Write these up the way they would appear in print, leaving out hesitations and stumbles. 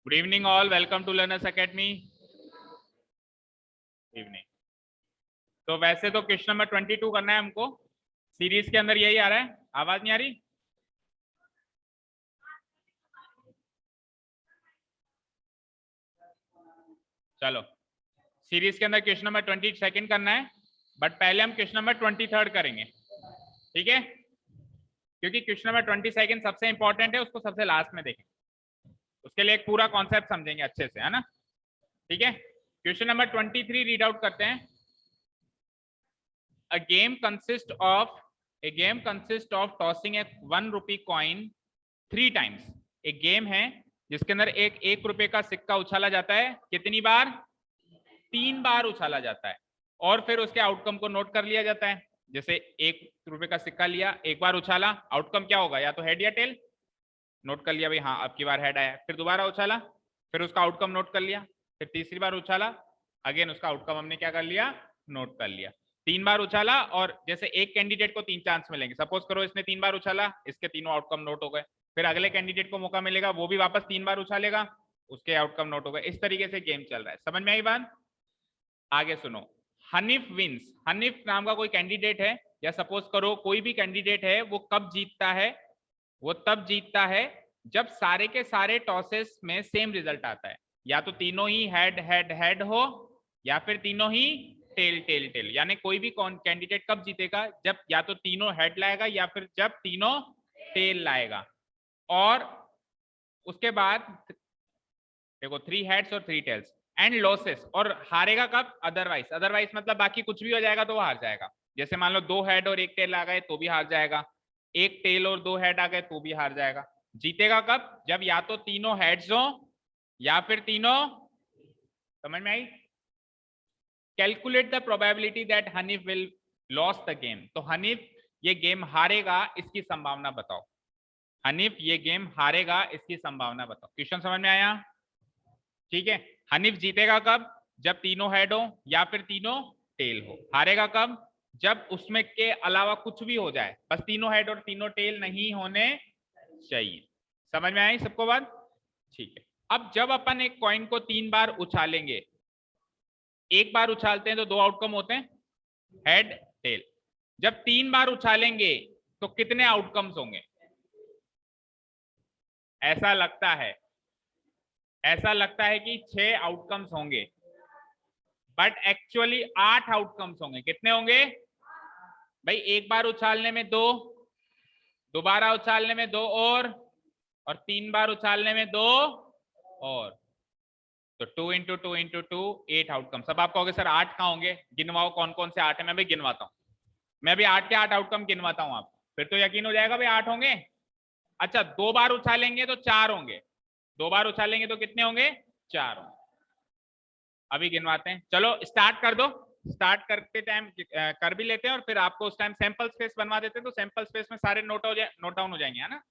Good evening all, welcome to learners academy. Evening. तो वैसे तो क्वेश्चन नंबर 22 करना है हमको, सीरीज के अंदर यही आ रहा है। आवाज नहीं आ रही? चलो, सीरीज के अंदर क्वेश्चन नंबर 22 करना है, बट पहले हम क्वेश्चन नंबर 23 करेंगे, ठीक है? क्योंकि क्वेश्चन नंबर 22 सबसे इंपॉर्टेंट है, उसको सबसे लास्ट में देखें, उसके लिए एक पूरा कॉन्सेप्ट समझेंगे अच्छे से, है ना? ठीक है, क्वेश्चन नंबर 23 रीड आउट करते हैं। A game consists of tossing a 1 rupee coin 3 times। एक गेम है जिसके अंदर एक रुपए का सिक्का उछाला जाता है। कितनी बार? 3 बार उछाला जाता है, और फिर उसके आउटकम को नोट कर लिया जाता है। जैसे 1 रुपए का सिक्का लिया, एक बार उछाला, आउटकम क्या होगा? या तो हेड या टेल। नोट कर लिया भाई, हाँ अब की बार हेड आया। फिर दोबारा उछाला, फिर उसका आउटकम नोट कर लिया। फिर तीसरी बार उछाला, अगेन उसका आउटकम हमने क्या कर लिया? नोट कर लिया। 3 बार उछाला, और जैसे एक कैंडिडेट को 3 चांस मिलेंगे। सपोज करो इसने 3 बार उछाला, इसके तीनों आउटकम नोट हो गए। फिर अगले कैंडिडेट को मौका मिलेगा, वो भी वापस 3 बार उछालेगा, उसके आउटकम नोट हो गए। इस तरीके से गेम चल रहा है। समझ में आई बात? आगे सुनो। हनीफ विंस। हनीफ नाम का कोई कैंडिडेट है, या सपोज करो कोई भी कैंडिडेट है, वो कब जीतता है? वो तब जीतता है जब सारे के सारे टॉसेस में सेम रिजल्ट आता है। या तो तीनों ही हेड हेड हेड हो, या फिर तीनों ही टेल टेल टेल। यानी कोई भी कैंडिडेट कब जीतेगा? जब या तो तीनों हेड लाएगा, या फिर जब तीनों टेल लाएगा। और उसके बाद देखो 3 हेड्स और 3 टेल्स। And losses. और हारेगा कब? अदरवाइज। अदरवाइज मतलब बाकी कुछ भी हो जाएगा तो वो हार जाएगा। जैसे मान लो 2 हेड और 1 टेल आ गए तो भी हार जाएगा, 1 टेल और 2 हेड आ गए तो भी हार जाएगा। जीतेगा कब? जब या तो तीनों हेड्स हो, या फिर तीनों। समझ में आई? Calculate the probability that Hanif will lose the game. तो हनीफ ये गेम हारेगा, इसकी संभावना बताओ। हनीफ ये गेम हारेगा, इसकी संभावना बताओ। क्वेश्चन समझ में आया? ठीक है। हनीफ जीतेगा कब? जब तीनों हेड हो, या फिर तीनों टेल हो। हारेगा कब? जब उसमें के अलावा कुछ भी हो जाए, बस तीनों हेड और तीनों टेल नहीं होने चाहिए। समझ में आई सबको बात? ठीक है। अब जब अपन एक कॉइन को 3 बार उछालेंगे, एक बार उछालते हैं तो 2 आउटकम होते हैं, हेड टेल। जब 3 बार उछालेंगे तो कितने आउटकम्स होंगे? ऐसा लगता है कि 6 आउटकम्स होंगे, बट एक्चुअली 8 आउटकम्स होंगे। कितने होंगे भाई? एक बार उछालने में 2, दोबारा उछालने में 2 और 3 बार उछालने में 2 और। तो 2 इंटू 2 इंटू 2 8 आउटकम। सब आप कहोगे सर 8 कहाँ होंगे? गिनवाओ कौन कौन से 8 है। मैं भी गिनवाता हूँ, मैं भी 8 के 8 आउटकम गिनवाता हूँ आप, फिर तो यकीन हो जाएगा भाई 8 होंगे। अच्छा, 2 बार उछालेंगे तो 4 होंगे, 2 बार उछालेंगे तो कितने होंगे? 4 होंगे। अभी गिनवाते हैं, चलो स्टार्ट कर दो। स्टार्ट करते टाइम कर भी लेते हैं, और फिर आपको उस टाइम सैंपल स्पेस बनवा देते हैं, तो सैंपल स्पेस में सारे नोट डाउन हो जाएंगे, है ना?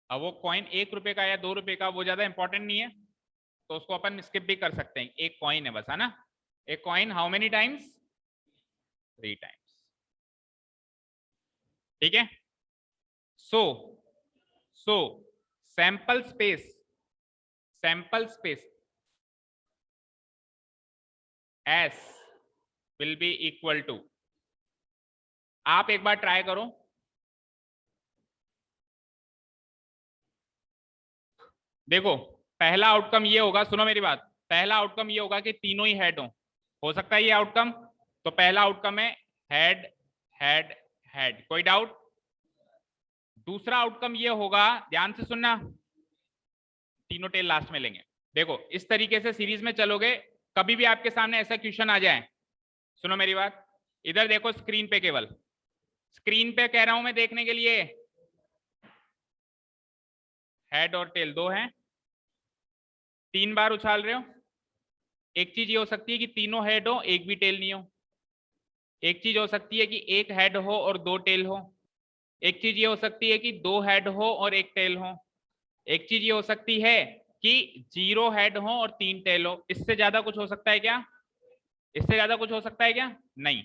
अब वो कॉइन 1 रुपए का या 2 रुपए का, वो ज्यादा इंपॉर्टेंट नहीं है, तो उसको अपन स्किप भी कर सकते हैं। एक कॉइन है बस, है ना? एक coin how many times? 3 times. ठीक है। So so sample space S will be equal to. आप एक बार ट्राई करो। देखो, पहला आउटकम ये होगा, सुनो मेरी बात, पहला आउटकम ये होगा कि तीनों ही हेड हो सकता है ये आउटकम। तो पहला आउटकम है हेड हेड हेड, कोई डाउट? दूसरा आउटकम ये होगा, ध्यान से सुनना, तीनों टेल लास्ट में लेंगे। देखो इस तरीके से सीरीज में चलोगे, कभी भी आपके सामने ऐसा क्वेश्चन आ जाए, सुनो मेरी बात, इधर देखो स्क्रीन पे, केवल स्क्रीन पे कह रहा हूं मैं देखने के लिए। हेड और टेल 2 हैं, 3 बार उछाल रहे हो। एक चीज ये हो सकती है कि तीनों हेड हो, एक भी टेल नहीं हो। एक चीज हो सकती है कि एक हेड हो और दो टेल हो, एक चीज ये हो सकती है कि दो हेड हो और एक टेल हो, एक चीज ये हो सकती है कि 0 हेड हो और 3 टेल हो। इससे ज्यादा कुछ हो सकता है क्या? इससे ज्यादा कुछ हो सकता है क्या? नहीं।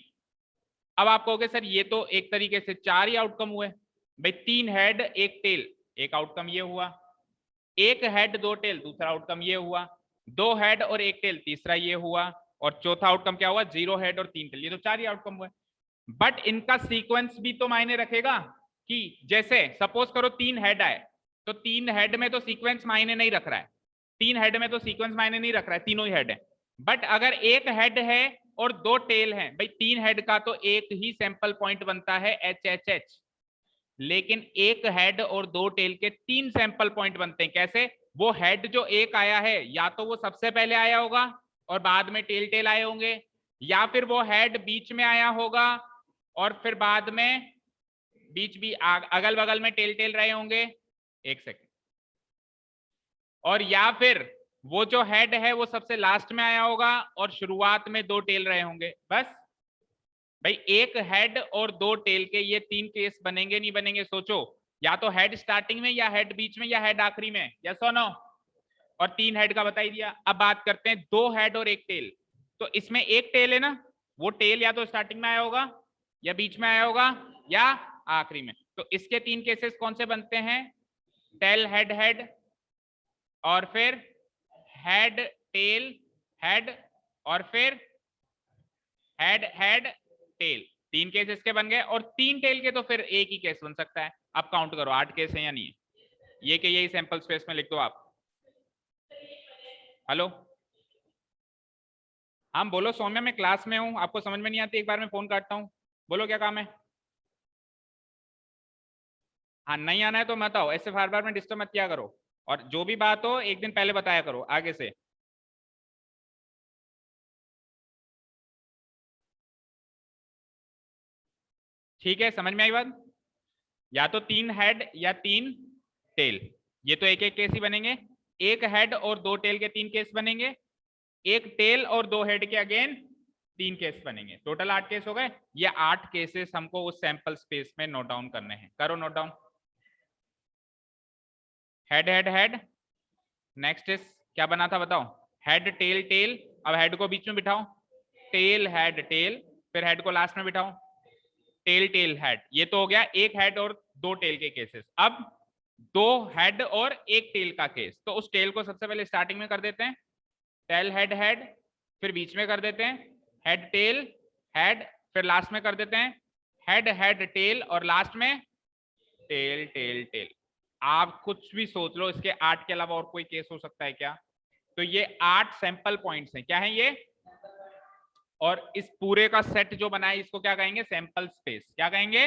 अब आप कहोगे सर ये तो एक तरीके से 4 ही आउटकम हुए। भाई 3 हेड 1 टेल, एक आउटकम ये हुआ, एक हेड 2 टेल, दूसरा आउटकम ये हुआ, 2 हेड और 1 टेल, तीसरा ये हुआ, और चौथा आउटकम क्या हुआ? 0 हेड और 3 टेल। ये तो 4 ही आउटकम हुए। बट इनका सीक्वेंस भी तो मायने रखेगा कि जैसे सपोज करो 3 हेड आए, तो 3 हेड में तो सीक्वेंस मायने नहीं रख रहा है, 3 हेड में तो सीक्वेंस मायने नहीं रख रहा है, तीनों ही हेड है। बट अगर एक हेड है और 2 टेल है, भाई 3 हेड का तो एक ही सैंपल पॉइंट बनता है HHH, लेकिन एक हेड और 2 टेल के 3 सैंपल पॉइंट बनते हैं। कैसे? वो हेड जो एक आया है या तो वो सबसे पहले आया होगा और बाद में टेल टेल आए होंगे, या फिर वो हेड बीच में आया होगा और फिर बाद में बीच भी अगल बगल में टेल टेल रहे होंगे। एक सेकंड। और या फिर वो जो हेड है वो सबसे लास्ट में आया होगा और शुरुआत में 2 टेल रहे होंगे। बस भाई एक हेड और 2 टेल के ये 3 केस बनेंगे नहीं बनेंगे? सोचो, या तो हेड स्टार्टिंग में, या हेड बीच में, या हेड आखिरी में। यस और नो? और 3 हेड का बता ही दिया। अब बात करते हैं 2 हेड और 1 टेल। तो इसमें एक टेल है ना, वो टेल या तो स्टार्टिंग में आया होगा, या बीच में आया होगा, या आखिरी में। तो इसके 3 केसेस कौन से बनते हैं? टेल हेड हेड, और फिर हेड टेल हेड, और फिर हेड हेड टेल। 3 केस इसके बन गए, और 3 टेल के तो फिर एक ही केस बन सकता है। अब काउंट करो 8 केस है या नहीं है? ये के यही सैंपल स्पेस में लिख दो आप। हेलो, हम बोलो सौम्या, मैं क्लास में हूँ, आपको समझ में नहीं आती, एक बार मैं फोन काटता हूँ। बोलो क्या काम है? हाँ, नहीं आना है तो मत आओ, ऐसे बार बार में डिस्टर्ब मत किया करो, और जो भी बात हो एक दिन पहले बताया करो आगे से। ठीक है, समझ में आई बात? या तो 3 हेड या 3 टेल, ये तो एक एक केस ही बनेंगे। एक हेड और 2 टेल के 3 केस बनेंगे, एक टेल और 2 हेड के अगेन 3 केस बनेंगे। टोटल 8 केस हो गए। ये 8 केसेस हमको उस सैंपल स्पेस में नोट डाउन करने हैं। करो note down. Head head head, next is क्या बना था बताओ? Head tail tail. अब हेड को बीच में बिठाओ, टेल हेड टेल, फिर हेड को लास्ट में बिठाओ, टेल टेल हेड। ये तो हो गया एक हेड और 2 टेल के केसेस। अब 2 हेड और 1 टेल का केस, तो उस टेल को सबसे पहले स्टार्टिंग में कर देते हैं, टेल हेड हेड, फिर बीच में कर देते हैं हेड टेल हेड, फिर लास्ट में कर देते हैं हेड हेड टेल, और लास्ट में टेल टेल टेल। आप कुछ भी सोच लो, इसके 8 के अलावा और कोई केस हो सकता है क्या? तो ये 8 सैंपल पॉइंट्स हैं। क्या है ये? और इस पूरे का सेट जो बना है इसको क्या कहेंगे? Sample space. क्या कहेंगे?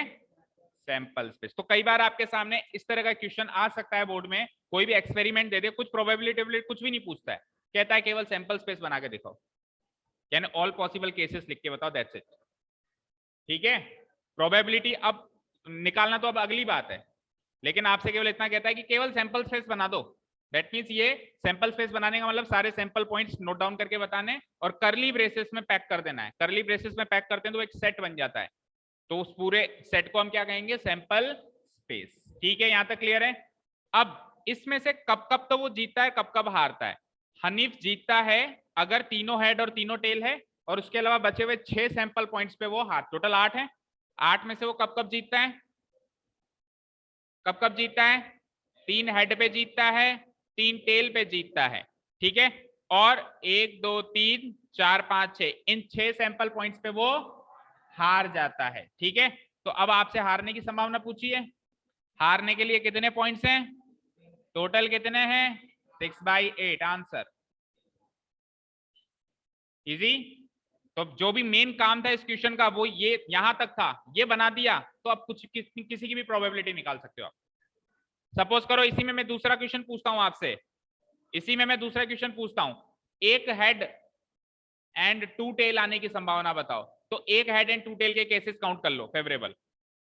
Sample space. तो कई बार आपके सामने इस तरह का क्वेश्चन आ सकता है बोर्ड में, कोई भी एक्सपेरिमेंट दे दे, कुछ प्रोबेबिलिटी कुछ भी नहीं पूछता है, कहता है केवल सैंपल स्पेस बना के दिखाओ, यानी ऑल पॉसिबल केसेस लिख के बताओ, दैट्स इट। ठीक है, प्रोबेबिलिटी अब निकालना तो अब अगली बात है, लेकिन आपसे केवल इतना कहता है कि केवल सैंपल स्पेस बना दो। दैट मीन्स ये सैंपल स्पेस बनाने का मतलब सारे सैंपल पॉइंट्स नोट डाउन करके बताने और करली ब्रेसेस में पैक कर देना है। करली ब्रेसेस में पैक करते हैं तो एक सेट बन जाता है, तो उस पूरे सेट को हम क्या कहेंगे? Sample space. ठीक है, यहां तक क्लियर है? अब इसमें से कब कब तो वो जीतता है, कब कब हारता है? हनीफ जीतता है अगर तीनों हेड और तीनों टेल है, और उसके अलावा बचे हुए 6 सैंपल पॉइंट्स पे वो हार, टोटल 8 है, 8 में से वो कब कब जीतता है? कब कब जीतता है? 3 हेड पे जीतता है, 3 टेल पे जीतता है। ठीक है, और 1 2 3 4 5 6, इन 6 सैंपल पॉइंट्स पे वो हार जाता है। ठीक है, तो अब आपसे हारने की संभावना पूछी है। हारने के लिए कितने पॉइंट्स हैं? टोटल कितने हैं? 6/8 आंसर। इजी। तो जो भी मेन काम था इस क्वेश्चन का वो ये यहां तक था, ये बना दिया तो अब कुछ किसी की भी प्रोबेबिलिटी निकाल सकते हो आप। सपोज करो इसी में मैं दूसरा क्वेश्चन पूछता हूं आपसे, इसी में मैं दूसरा क्वेश्चन पूछता हूं, एक हेड एंड 2 टेल आने की संभावना बताओ। तो एक हेड एंड 2 टेल के केसेस काउंट कर लो फेवरेबल।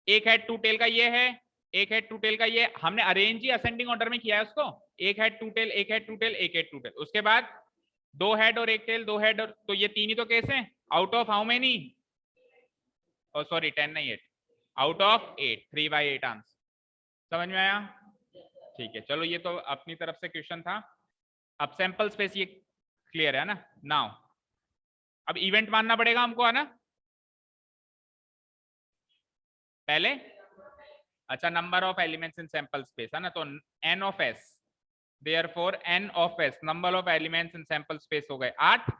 एक हेड 2 टेल का ये है, एक हेड 2 टेल का ये, हमने अरेंज ही असेंडिंग ऑर्डर में किया है उसको। एक हेड 2 टेल, एक हेड 2 टेल, एक हेड 2 टेल, उसके बाद 2 हेड और 1 टेल, 2 हेड और, तो ये 3 ही तो केस हैं। Out of how many? और सॉरी 10 नहीं 8, आउट ऑफ 8, 3/8 आंसर। समझ में आया? ठीक है, चलो ये तो अपनी तरफ से क्वेश्चन था। अब सैंपल स्पेस ये क्लियर है ना? नाउ अब इवेंट मानना पड़ेगा हमको, है ना? पहले अच्छा, number of elements in sample space है ना, तो n of s, therefore n of s number of elements in sample space हो गए 8।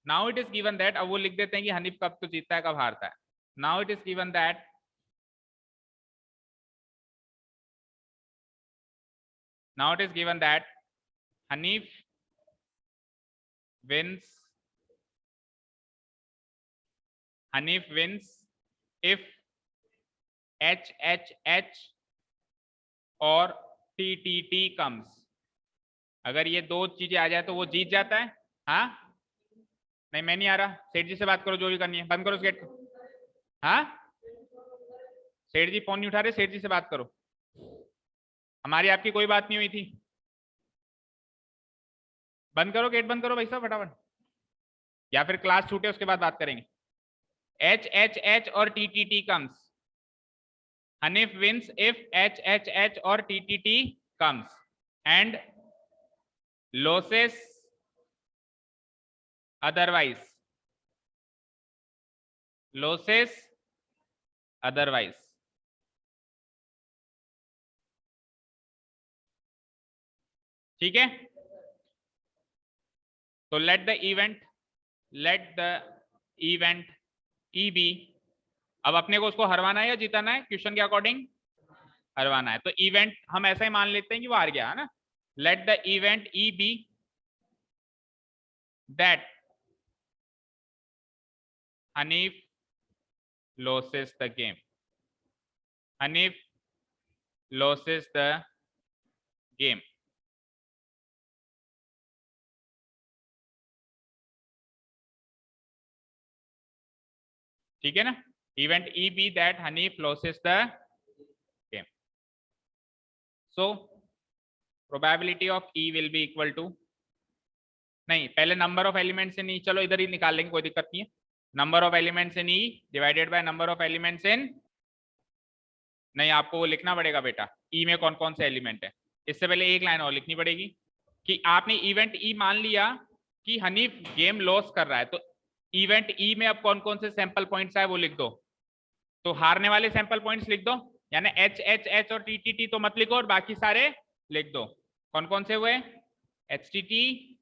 Now it is given that, अब वो लिख देते हैं कि हनीफ कब तो जीतता है कब हारता है। Now it is given that Hanif wins if HHH और TTT comes। अगर ये दो चीजें आ जाए तो वो जीत जाता है। हाँ नहीं, मैं नहीं आ रहा, सेठ जी से बात करो, जो भी करनी है। बंद करो उस गेट को। हाँ सेठ जी फोन नहीं उठा रहे, सेठ जी से बात करो, हमारी आपकी कोई बात नहीं हुई थी। बंद करो, गेट बंद करो भाई साहब फटाफट, या फिर क्लास छूटे उसके बाद बात करेंगे। HHH और TTT comes, Hanif wins if HHH or TTT comes and loses otherwise। ठीक है, तो let the event E B. अब अपने को उसको हरवाना है या जिताना है? क्वेश्चन के अकॉर्डिंग हरवाना है, तो इवेंट हम ऐसा ही मान लेते हैं कि वो हार गया, है ना। Let the event E B that Hanif loses the game। Hanif loses the game। ठीक है ना, event E B that Hanif loses the game। So probability of E will be equal to, नहीं पहले नंबर ऑफ एलिमेंट्स इन ई, चलो इधर ही निकाल लेंगे, कोई दिक्कत नहीं है। Number of elements in E divided by number of elements इन, नहीं आपको वो लिखना पड़ेगा बेटा, ई में कौन कौन से एलिमेंट है। इससे पहले एक लाइन और लिखनी पड़ेगी कि आपने इवेंट ई मान लिया कि हनीफ गेम लॉस कर रहा है, तो इवेंट ई में अब कौन कौन से सैंपल पॉइंट्स आए वो लिख दो। तो हारने वाले सैंपल पॉइंट्स लिख दो, यानी एच एच एच और टी टी टी तो मत लिखो, और बाकी सारे लिख दो। कौन कौन से हुए? H T T,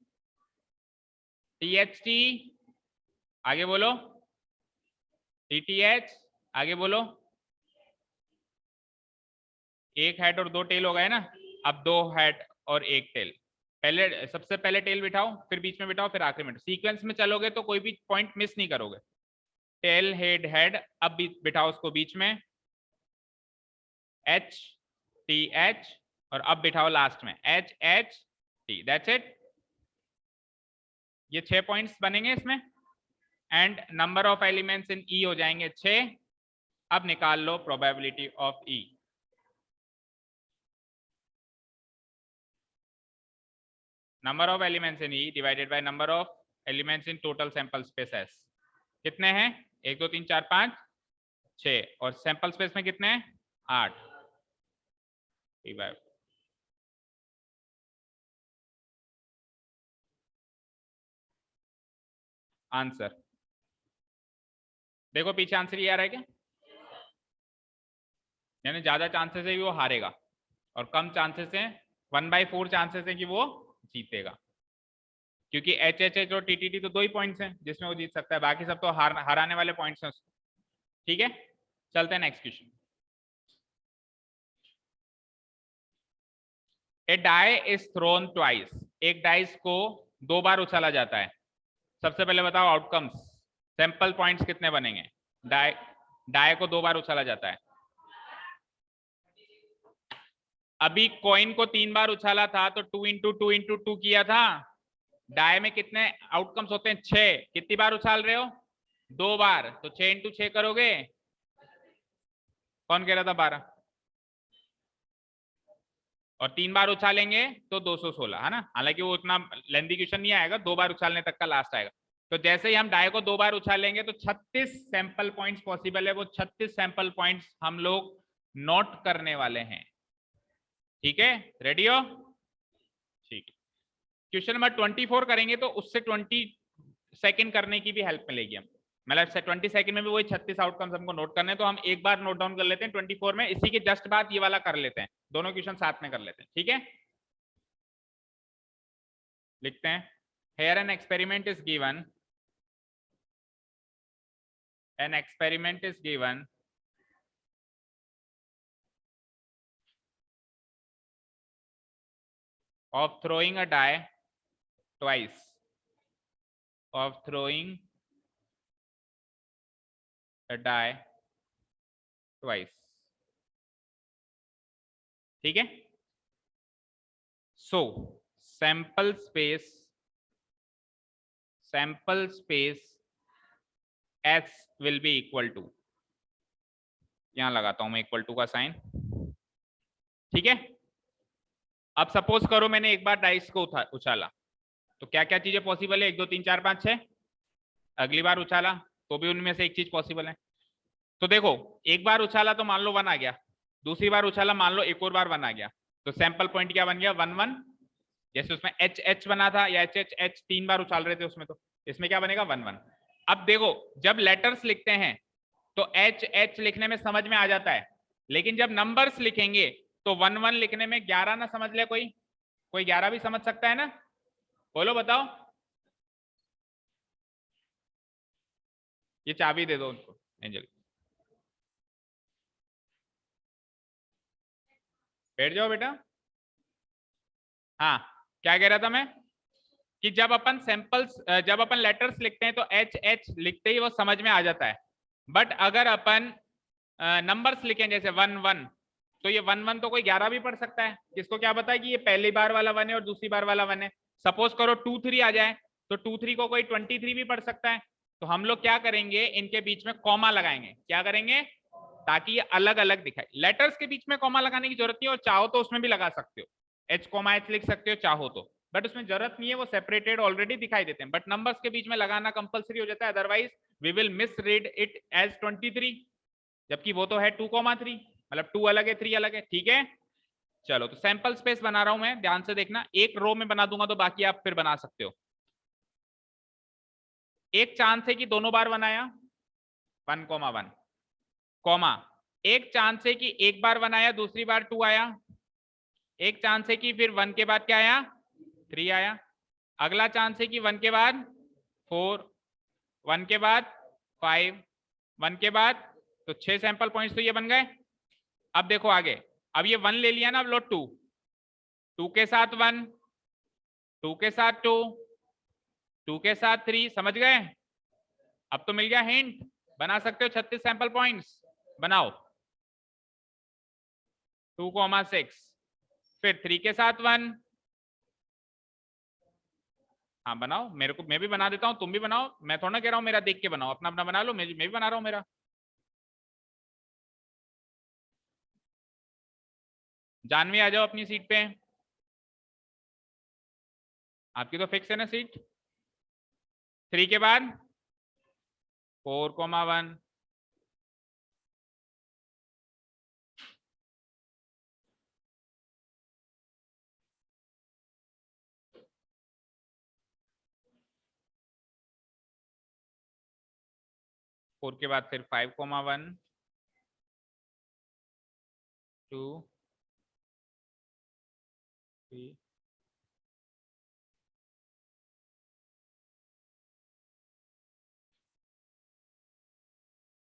T H T, आगे बोलो, टी टी एच, आगे बोलो, एक हेड और दो टेल हो गए ना। अब दो हेड और एक टेल, पहले सबसे पहले टेल बिठाओ, फिर बीच में बिठाओ, फिर आखिरी में। सीक्वेंस में चलोगे तो कोई भी पॉइंट मिस नहीं करोगे। टेल हेड हेड, अब बिठाओ उसको बीच में, एच टी एच, और अब बिठाओ लास्ट में H H T. That's it, ये 6 पॉइंट्स बनेंगे इसमें, and number of elements in E हो जाएंगे 6। अब निकाल लो probability of E. Number of elements in E divided by number of elements in total sample space S. कितने हैं? 1 2 3 4 5 6, और सैंपल स्पेस में कितने हैं? 8। आंसर देखो पीछे, आंसर ये आ रहा है क्या? यानी ज्यादा चांसेस है कि वो हारेगा, और कम चांसेस है, 1/4 चांसेस है कि वो जीतेगा, क्योंकि एच एच एच और टीटीटी तो 2 ही पॉइंट्स हैं जिसमें वो जीत सकता है, बाकी सब तो हराने वाले पॉइंट्स हैं। ठीक है, चलते हैं next question. A die is thrown twice, एक डाइस को 2 बार उछाला जाता है। सबसे पहले बताओ आउटकम्स, सैंपल पॉइंट्स कितने बनेंगे? डाई को 2 बार उछाला जाता है। अभी कॉइन को 3 बार उछाला था तो 2 इंटू 2 इंटू 2 किया था। डाई में कितने आउटकम्स होते हैं? 6। कितनी बार उछाल रहे हो? 2 बार, तो 6 इंटू 6 करोगे, कौन कह रहा था 12, और 3 बार उछालेंगे तो 216, है ना। हालांकि वो उतना लेंथी क्वेश्चन नहीं आएगा, 2 बार उछालने तक का लास्ट आएगा। तो जैसे ही हम डाई को 2 बार उछालेंगे तो 36 सैंपल पॉइंट्स पॉसिबल है, वो 36 सैंपल पॉइंट्स हम लोग नोट करने वाले हैं। ठीक है, रेडी हो? ठीक है, क्वेश्चन नंबर 24 करेंगे तो उससे 20 सेकंड करने की भी हेल्प मिलेगी हम, मतलब 20 सेकंड में भी वही 36 आउटकम्स हमको नोट करने, तो हम एक बार नोट डाउन कर लेते हैं 24 में, इसी के जस्ट बाद ये वाला कर लेते हैं, दोनों क्वेश्चन साथ में कर लेते हैं। ठीक है, लिखते हैं, here an experiment is given, an experiment is given of throwing a die twice, of throwing a die twice। ठीक है, so sample space S will be equal to, यहां लगाता हूं मैं इक्वल टू का साइन। ठीक है, अब सपोज करो मैंने एक बार डाइस को उछाला, तो क्या क्या चीजें पॉसिबल है? 1 2 3 4 5 6। अगली बार उछाला तो भी उनमें से एक चीज पॉसिबल है। तो देखो, एक बार उछाला तो मान लो 1 आ गया, दूसरी बार उछाला मान लो एक और बार 1 आ गया, तो सैंपल पॉइंट क्या बन गया? 1 1। जैसे उसमें एच एच बना था, या एच एच एच 3 बार उछाल रहे थे उसमें, तो इसमें क्या बनेगा? 1 1। अब देखो, जब लेटर्स लिखते हैं तो एच एच लिखने में समझ में आ जाता है, लेकिन जब नंबर्स लिखेंगे तो 1 1 लिखने में 11 ना समझ ले कोई? कोई 11 भी समझ सकता है ना? बोलो बताओ। ये चाबी दे दो उनको, एंजल, बैठ जाओ बेटा। हाँ, क्या कह रहा था मैं, कि जब अपन लेटर्स लिखते हैं तो एच एच लिखते ही वो समझ में आ जाता है, बट अगर अपन नंबर्स लिखें जैसे 1 1, तो ये 1 1 तो कोई 11 भी पढ़ सकता है, किसको क्या पता है कि ये पहली बार वाला 1 है और दूसरी बार वाला 1 है। सपोज करो 2 3 आ जाए, तो 2 3 को कोई 23 भी पढ़ सकता है। तो हम लोग क्या करेंगे, इनके बीच में कॉमा लगाएंगे। क्या करेंगे? ताकि ये अलग अलग दिखाए। लेटर्स के बीच में कॉमा लगाने की जरूरत नहीं है, और चाहो तो उसमें भी लगा सकते हो, एच कॉमा एच लिख सकते हो चाहो तो, बट उसमें जरूरत नहीं है, वो सेपरेटेड ऑलरेडी दिखाई देते हैं। बट नंबर्स के बीच में लगाना कंपलसरी हो जाता है, otherwise we will misread it as 23, जबकि वो तो है 2,3, मतलब 2 अलग है 3 अलग है। ठीक है, चलो, तो सैंपल स्पेस बना रहा हूं मैं, ध्यान से देखना, एक रो में बना दूंगा तो बाकी आप फिर बना सकते हो। एक चांस है कि दोनों बार बनाया 1 1, कॉमा एक चांस है कि एक बार बनाया दूसरी बार 2 आया, एक चांस है कि फिर 1 के बाद क्या आया? 3 आया, अगला चांस है कि 1 के बाद 4, 1 के बाद 5, 1 के बाद, तो 6 सैंपल पॉइंट्स तो ये बन गए। अब देखो आगे, अब ये 1 ले लिया ना, अब लो 2, 2 के साथ 1, 2 के साथ 2, 2 के साथ 3, समझ गए? अब तो मिल गया हिंट, बना सकते हो 36 सैंपल पॉइंट्स। बनाओ 2,6, फिर 3 के साथ 1, हाँ बनाओ, मेरे को, मैं भी बना देता हूँ, तुम भी बनाओ, मैं थोड़ा ना कह रहा हूँ मेरा देख के बनाओ, अपना अपना बना लो, मैं भी बना रहा हूँ मेरा। जानवी आ जाओ अपनी सीट पे, आपकी तो फिक्स है ना सीट। 3 के बाद 4,1, फोर के बाद फिर 5,1, 2, 3,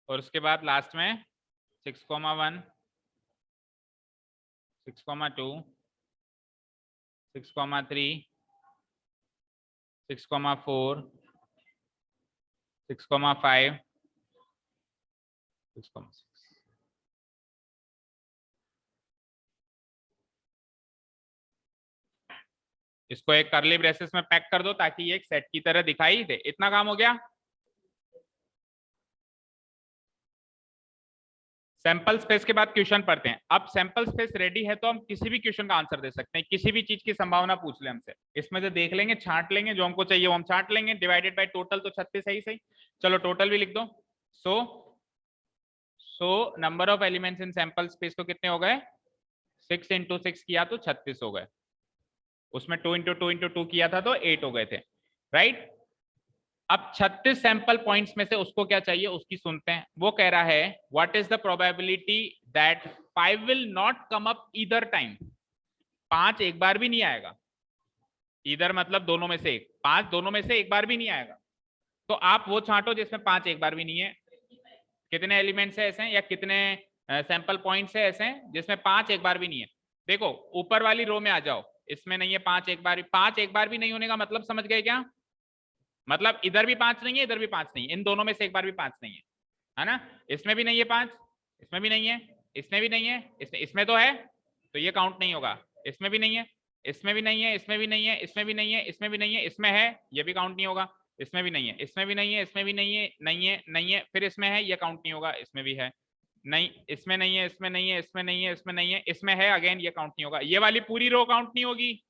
और उसके बाद लास्ट में 6,1, 6,2, 6,3, 6,4, 6,5, 6,6। इसको एक करली ब्रेसेस में पैक कर दो ताकि ये एक सेट की तरह दिखाई दे। इतना काम हो गया। सैंपल स्पेस के बाद क्वेश्चन पढ़ते हैं। अब सैंपल स्पेस रेडी है तो हम किसी भी क्वेश्चन का आंसर दे सकते हैं, किसी भी चीज की संभावना पूछ ले हमसे, इसमें से देख लेंगे, छांट लेंगे, जो हमको चाहिए वो हम छांट लेंगे। डिवाइडेड बाय टोटल तो 36 है ही सही, चलो टोटल भी लिख दो। सो number of elements in sample space तो कितने हो गए, 6 इंटू 6 किया तो 36 हो गए, उसमें 2 इंटू 2 इंटू 2 किया था तो 8 हो गए थे, राइट। अब 36 सैंपल पॉइंट्स में से उसको क्या चाहिए उसकी सुनते हैं। वो कह रहा है what is the probability that 5 will not come up either time, 5 एक बार भी नहीं आएगा, इधर मतलब दोनों में से एक, 5 दोनों में से एक बार भी नहीं आएगा। तो आप वो छांटो जिसमें 5 एक बार भी नहीं है। कितने एलिमेंट्स है ऐसे हैं या कितने सैंपल पॉइंट्स है ऐसे हैं जिसमें 5 एक बार भी नहीं है। देखो ऊपर वाली रो में आ जाओ, इसमें नहीं है 5 एक बार भी, 5 एक बार भी नहीं होने का मतलब समझ गए क्या, मतलब इधर भी 5 नहीं है इधर भी 5 नहीं है, इन दोनों में से एक बार भी 5 नहीं है ना। इसमें भी नहीं है 5, इसमें भी नहीं है, इसमें भी नहीं है, इसमें तो है तो ये काउंट नहीं होगा, इसमें भी नहीं है, इसमें भी नहीं है, इसमें भी नहीं है, इसमें भी नहीं है, इसमें भी नहीं है, इसमें है ये भी काउंट नहीं होगा, इसमें भी नहीं है, इसमें भी नहीं है, इसमें भी नहीं है, नहीं है, नहीं है, फिर इसमें है ये काउंट नहीं होगा, इसमें भी है नहीं, इसमें नहीं है, इसमें नहीं है, इसमें नहीं है, इसमें नहीं है, इसमें है अगेन ये काउंट नहीं होगा, ये वाली पूरी रो काउंट नहीं होगी,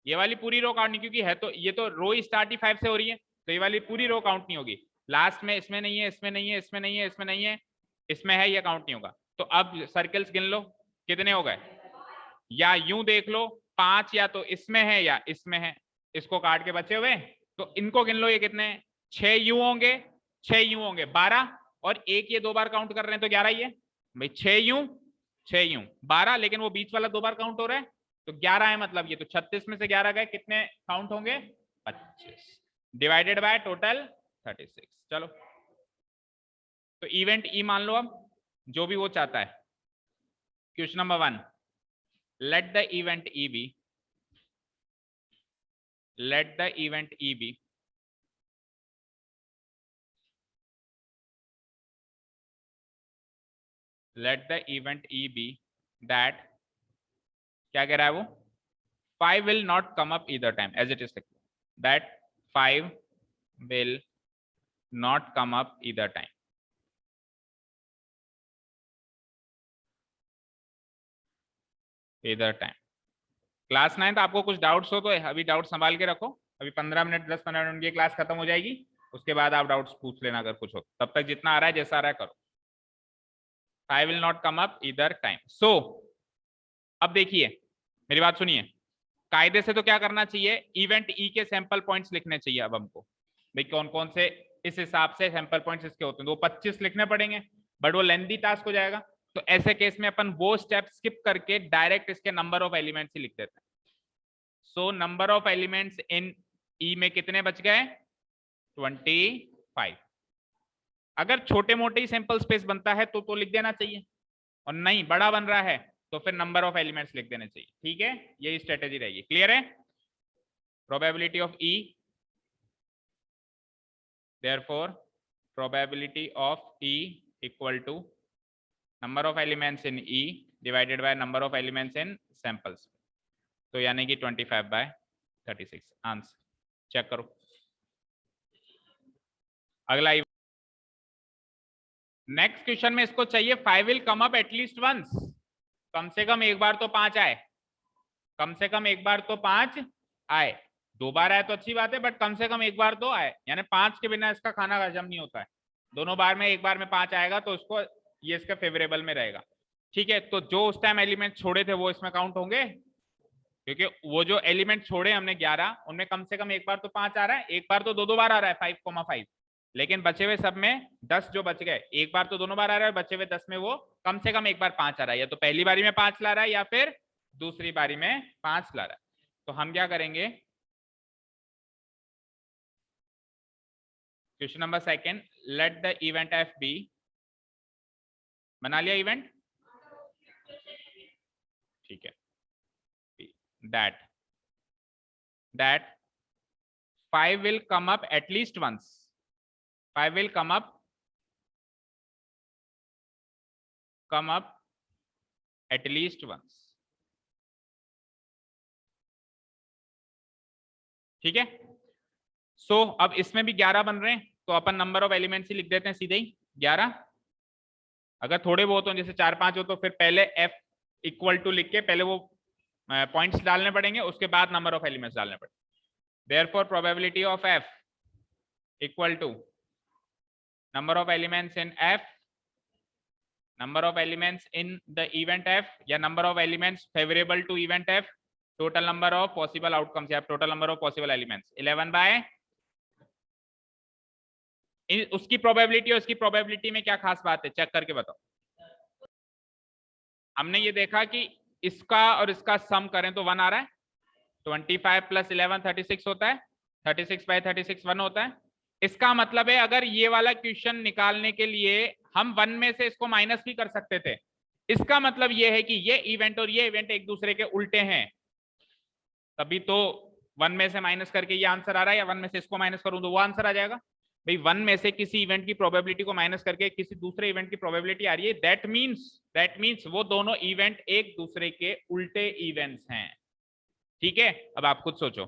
ये वाली पूरी रो काउंट नहीं, क्योंकि है तो ये तो रो स्टार्ट ही 5 से हो रही है, तो ये वाली पूरी रो काउंट नहीं होगी। लास्ट में इसमें नहीं है, इसमें नहीं है, इसमें नहीं है, इसमें नहीं है, इसमें है, ये काउंट नहीं होगा। तो अब सर्कल्स गिन लो कितने हो गए, या यूं देख लो 5 या तो इसमें है या इसमें है, इसको काट के बचे हुए तो इनको गिन लो, ये कितने हैं, 6 यूं होंगे, 6 यूं होंगे 12, और एक ये 2 बार काउंट कर रहे हैं तो 11 ही है भाई, 6 यूं 6 यूं 12, लेकिन वो बीच वाला 2 बार काउंट हो रहा है तो 11 है, मतलब ये तो 36 में से 11 गए, कितने काउंट होंगे 25, डिवाइडेड बाय टोटल 36। चलो तो इवेंट ई मान लो, अब जो भी वो चाहता है। Question number 1, let the event e be, let the event e be let the event e be that, क्या कह रहा है वो, 5 will not come up either time, as it is like that 5 will not come up either time, either time। Class 9 आपको कुछ doubts हो तो अभी डाउट संभाल के रखो, अभी 15 मिनट 10-15 मिनट की क्लास खत्म हो जाएगी, उसके बाद आप डाउट्स पूछ लेना अगर कुछ हो, तब तक जितना आ रहा है जैसा आ रहा है करो। 5 will not come up either time। So अब देखिए मेरी बात सुनिए, कायदे से तो क्या करना चाहिए, इवेंट ई के सैंपल पॉइंट्स लिखने चाहिए। अब हमको भाई कौन कौन से इस हिसाब से सैंपल पॉइंट्स इसके होते हैं, तो 25 लिखने पड़ेंगे, बट वो लेंथी टास्क हो जाएगा, तो ऐसे केस में अपन वो स्टेप स्किप करके डायरेक्ट इसके नंबर ऑफ एलिमेंट्स ही लिख देते हैं। So number of elements in E में कितने बच गए, 25। अगर छोटे मोटे ही सैंपल स्पेस बनता है तो लिख देना चाहिए, और नहीं बड़ा बन रहा है तो फिर नंबर ऑफ एलिमेंट्स लिख देने चाहिए, ठीक है, यही स्ट्रेटेजी रहेगी। क्लियर है। Probability of E, therefore probability of E equal to number of elements in E divided by number of elements in samples, तो यानी कि 25/36 आंसर। चेक करो अगला। नेक्स्ट क्वेश्चन में इसको चाहिए 5 will come up at least once, कम से कम एक बार तो 5 आए, कम से कम एक बार तो 5 आए, 2 बार आए तो अच्छी बात है, बट कम से कम एक बार तो आए, यानी 5 के बिना इसका खाना हजम नहीं होता है, दोनों बार में एक बार में 5 आएगा तो उसको ये इसका फेवरेबल में रहेगा, ठीक है। तो जो उस टाइम एलिमेंट छोड़े थे वो इसमें काउंट होंगे, क्योंकि वो जो एलिमेंट छोड़े हमने 11 उनमें कम से कम एक बार तो 5 आ रहा है, एक बार तो 2 बार आ रहा है 5,5, लेकिन बचे हुए सब में 10 जो बच गए, एक बार तो दोनों बार आ रहा है, बचे हुए 10 में वो कम से कम एक बार 5 आ रहा है, या तो पहली बारी में 5 ला रहा है या फिर दूसरी बारी में 5 ला रहा है। तो हम क्या करेंगे, question number 2, let the event F B, बना लिया इवेंट, ठीक है, that 5 will come up at least once, 5 will come up at least once, ठीक है। सो अब इसमें भी 11 बन रहे हैं तो अपन नंबर ऑफ एलिमेंट्स ही लिख देते हैं सीधे ही 11, अगर थोड़े बहुत हो जैसे 4-5 हो तो फिर पहले एफ इक्वल टू लिख के पहले वो पॉइंट्स डालने पड़ेंगे, उसके बाद नंबर ऑफ एलिमेंट्स डालने पड़ेंगे। Therefore probability of F equal to number of elements in F, number of elements in the event F, या number of elements favourable to event F, total number of possible outcomes या total number of possible elements 11 by उसकी probability और उसकी probability में क्या खास बात है, चेक करके बताओ। हमने ये देखा कि इसका और इसका सम करें तो 1 आ रहा है, 25 + 11 36 होता है, 36 बाय 36 1 होता है। इसका मतलब है अगर ये वाला क्वेश्चन निकालने के लिए हम 1 में से इसको माइनस भी कर सकते थे, इसका मतलब ये है कि ये इवेंट और ये इवेंट एक दूसरे के उल्टे हैं, तभी तो 1 में से माइनस करके ये आंसर आ रहा है, या 1 में से इसको माइनस करूं तो वो आंसर आ जाएगा। भाई 1 में से किसी इवेंट की प्रोबेबिलिटी को माइनस करके किसी दूसरे इवेंट की प्रोबेबिलिटी आ रही है, दैट मींस वो दोनों इवेंट एक दूसरे के उल्टे इवेंट्स हैं। ठीक है, अब आप खुद सोचो,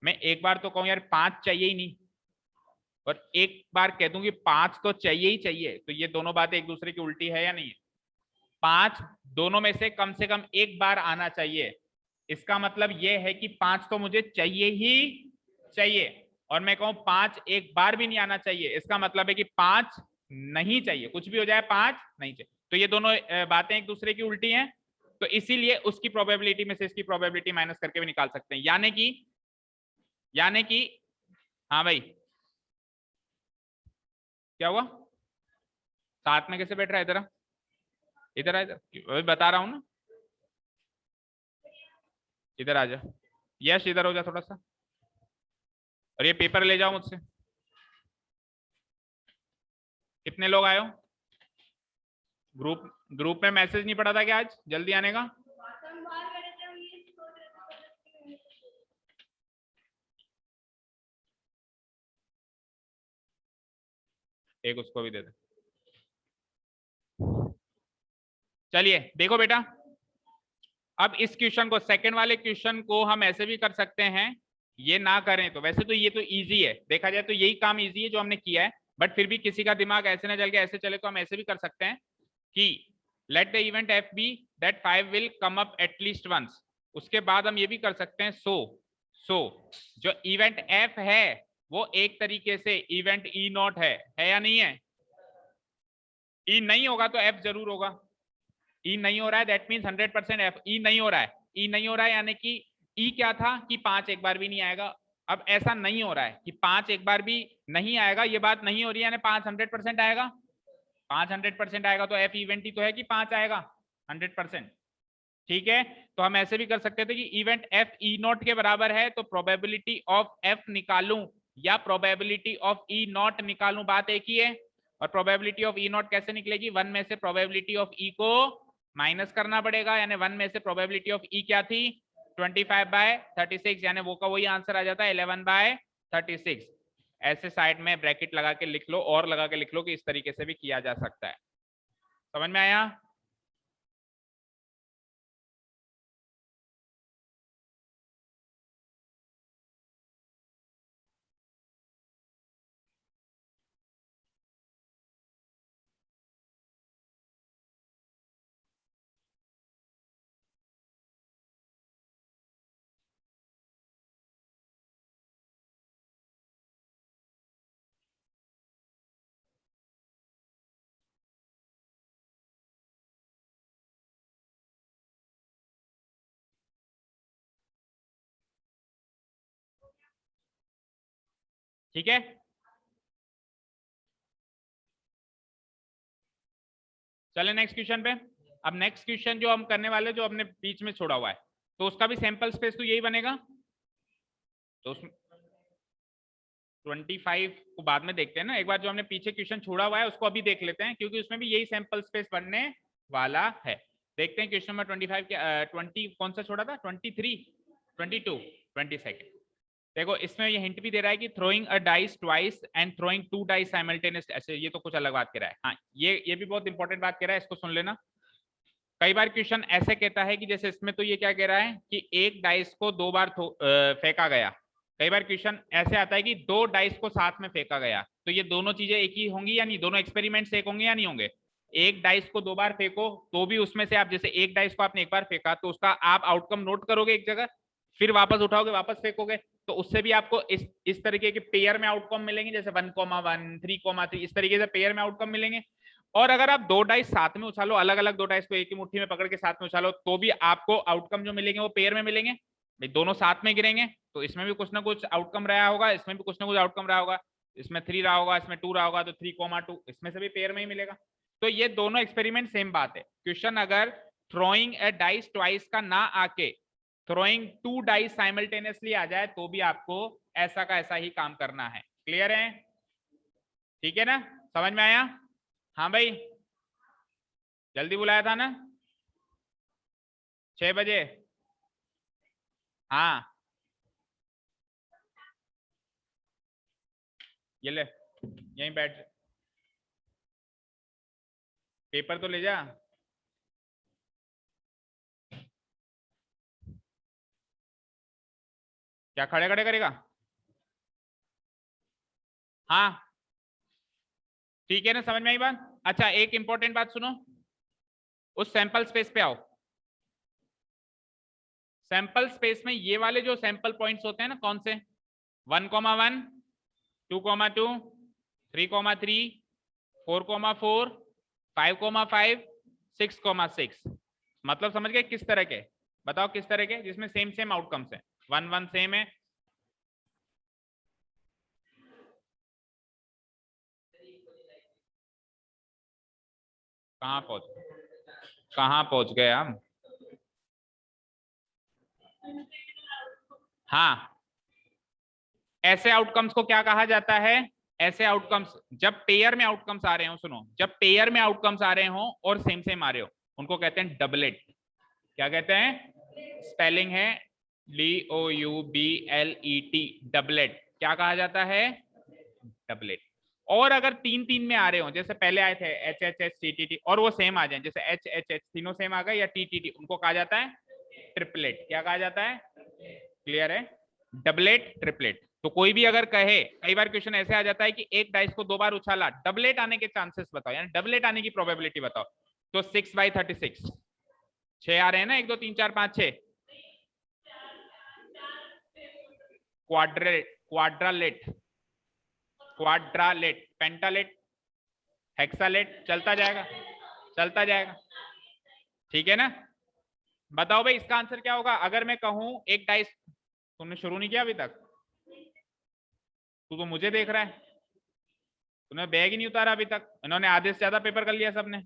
मैं एक बार तो कहूं यार 5 चाहिए ही नहीं, और एक बार कह दूं कि 5 तो चाहिए ही चाहिए, तो ये दोनों बातें एक दूसरे की उल्टी है या नहीं है? 5 दोनों में से कम एक बार आना चाहिए, इसका मतलब ये है कि 5 तो मुझे चाहिए ही चाहिए, और मैं कहूं 5 एक बार भी नहीं आना चाहिए, इसका मतलब है कि 5 नहीं चाहिए, कुछ भी हो जाए 5 नहीं चाहिए। तो ये दोनों बातें एक दूसरे की उल्टी हैं, तो इसीलिए उसकी प्रोबेबिलिटी में से इसकी प्रोबेबिलिटी माइनस करके भी निकाल सकते हैं, यानी कि हाँ भाई क्या हुआ, साथ में कैसे बैठ रहा है, इधर इधर आ, इधर बता रहा हूं ना, इधर आ जा, यश इधर हो जा थोड़ा सा, और ये पेपर ले जाओ मुझसे। कितने लोग आए हो? ग्रुप में मैसेज नहीं पड़ा था क्या आज जल्दी आने का? एक उसको भी दे दे। चलिए देखो बेटा, अब इस क्वेश्चन को, सेकंड वाले क्वेश्चन को हम ऐसे भी कर सकते हैं, ये ना करें तो वैसे तो ये तो इजी है, देखा जाए तो यही काम इजी है जो हमने किया है, बट फिर भी किसी का दिमाग ऐसे ना चल के ऐसे चले तो हम ऐसे भी कर सकते हैं कि let the event F B that 5 will come up at least once. उसके बाद हम ये भी कर सकते हैं सो जो इवेंट एफ है वो एक तरीके से इवेंट ई नॉट है या नहीं है? ई नहीं होगा तो एफ जरूर होगा, ई नहीं हो रहा है दैट मींस 100% एफ, ई नहीं हो रहा है, ई नहीं हो रहा है यानी कि ई क्या था कि 5 एक बार भी नहीं आएगा। अब ऐसा नहीं हो रहा है कि 5 एक बार भी नहीं आएगा, ये बात नहीं हो रही है, यानी 5 100% आएगा, 5 100% आएगा तो एफ इवेंट ही तो है कि 5 आएगा 100%। ठीक है, तो हम ऐसे भी कर सकते थे कि इवेंट एफ ई नॉट के बराबर है तो प्रोबेबिलिटी ऑफ एफ निकालूं या प्रोबेबिलिटी ऑफ ई नॉट निकालूं, बात एक ही है। और प्रोबेबिलिटी ऑफ ई नॉट कैसे निकलेगी, 1 में से प्रोबेबिलिटी ऑफ ई को माइनस करना पड़ेगा, यानी 1 में से प्रोबेबिलिटी ऑफ ई क्या थी 25 बाय 36, यानी वो का वही आंसर आ जाता है 11 बाय 36। ऐसे साइड में ब्रैकेट लगा के लिख लो और लगा के लिख लो कि इस तरीके से भी किया जा सकता है। समझ में आया? ठीक है, चले नेक्स्ट क्वेश्चन पे। अब नेक्स्ट क्वेश्चन जो हम करने वाले, जो हमने बीच में छोड़ा हुआ है, तो उसका भी सैंपल स्पेस तो यही बनेगा, तो उसमें 25 को बाद में देखते हैं ना, एक बार जो हमने पीछे क्वेश्चन छोड़ा हुआ है उसको अभी देख लेते हैं, क्योंकि उसमें भी यही सैंपल स्पेस बनने वाला है। देखते हैं क्वेश्चन नंबर 25 के 20 कौन सा छोड़ा था, 23 22 22। देखो इसमें ये हिंट भी दे रहा है कि throwing a dice twice and throwing 2 dice simultaneous, ऐसे ये तो कुछ अलग बात कह रहा है। हाँ ये भी बहुत इंपॉर्टेंट बात कह रहा है, इसको सुन लेना। कई बार क्वेश्चन ऐसे कहता है कि जैसे इसमें तो ये क्या कह रहा है कि एक डाइस को 2 बार फेंका गया। कई बार क्वेश्चन ऐसे आता है कि 2 डाइस को साथ में फेंका गया, तो ये दोनों चीजें एक ही होंगी या नहीं, दोनों एक्सपेरिमेंट्स एक होंगे या नहीं होंगे, एक डाइस को 2 बार फेंको तो भी उसमें से आप, जैसे एक डाइस को आपने एक बार फेंका तो उसका आप आउटकम नोट करोगे एक जगह, फिर वापस उठाओगे, वापस फेंकोगे, तो उससे भी आपको इस तरीके के पेयर में आउटकम मिलेंगे, जैसे 1,1 3,3 इस तरीके से पेयर में आउटकम मिलेंगे। और अगर आप 2 डाइस साथ में उछालो, अलग अलग 2 डाइस को एक ही मुट्ठी में पकड़ के साथ में उछालो, तो भी आपको आउटकम जो मिलेंगे वो पेयर में मिलेंगे। भाई दोनों साथ में गिरेंगे तो इसमें भी कुछ ना कुछ आउटकम रहा होगा, इसमें भी कुछ ना कुछ आउटकम रहा होगा, इसमें 3 रहा होगा, इसमें 2 रहा होगा, तो 3,2 इसमें से भी पेयर में ही मिलेगा। तो ये दोनों एक्सपेरिमेंट सेम बात है। क्वेश्चन अगर थ्रोइंग ए डाइस ट्वाइस का ना आके थ्रोइंग 2 डाइस साइमल्टेनियसली आ जाए तो भी आपको ऐसा का ऐसा ही काम करना है। क्लियर है? ठीक है ना, समझ में आया? हाँ भाई, जल्दी बुलाया था ना 6 बजे। हाँ ये ले, यहीं बैठ, पेपर तो ले जा। क्या खड़े खड़े करेगा? हाँ ठीक है ना, समझ में आई बात? अच्छा एक इंपॉर्टेंट बात सुनो, उस सैंपल स्पेस पे आओ। सैंपल स्पेस में ये वाले जो सैंपल पॉइंट्स होते हैं ना, कौन से? 1,1 2,2 3,3 4,4 5,5 6,6। मतलब समझ गए किस तरह के? बताओ किस तरह के, जिसमें सेम सेम आउटकम्स है, 1 1 सेम है। कहाँ पहुंच गए हम? हाँ, ऐसे आउटकम्स को क्या कहा जाता है? ऐसे आउटकम्स जब पेयर में आउटकम्स आ रहे हो, सुनो, जब पेयर में आउटकम्स आ रहे हो और सेम सेम आ रहे हो, उनको कहते हैं डबलेट। क्या कहते हैं? स्पेलिंग है DOUBLET, डबलेट। क्या कहा जाता है? डबलेट। और अगर 3 3 में आ रहे हो, जैसे पहले आए थे HHH TTT, और वो सेम आ जाए, जैसे HHH तीनों सेम आ गए, या TTT, उनको कहा जाता है ट्रिपलेट। क्या कहा जाता है? क्लियर है? Doublet triplet. तो कोई भी अगर कहे, कई बार क्वेश्चन ऐसे आ जाता है कि एक डाइस को 2 बार उछाला, डबलेट आने के चांसेस बताओ, यानी डबलेट आने की प्रोबेबिलिटी बताओ। तो 6/36, 6 आ रहे हैं ना, 1 2 3 4 5 6। क्वाड्रालेट, क्वाड्रालेट, पेंटालेट, हेक्सालेट, चलता जाएगा, चलता जाएगा। ठीक है ना? बताओ भाई इसका आंसर क्या होगा? अगर मैं कहूं एक डाइस, तुमने शुरू नहीं किया अभी तक? तू तो मुझे देख रहा है, तूने बैग ही नहीं उतारा अभी तक। इन्होंने आधे से ज्यादा पेपर कर लिया सबने।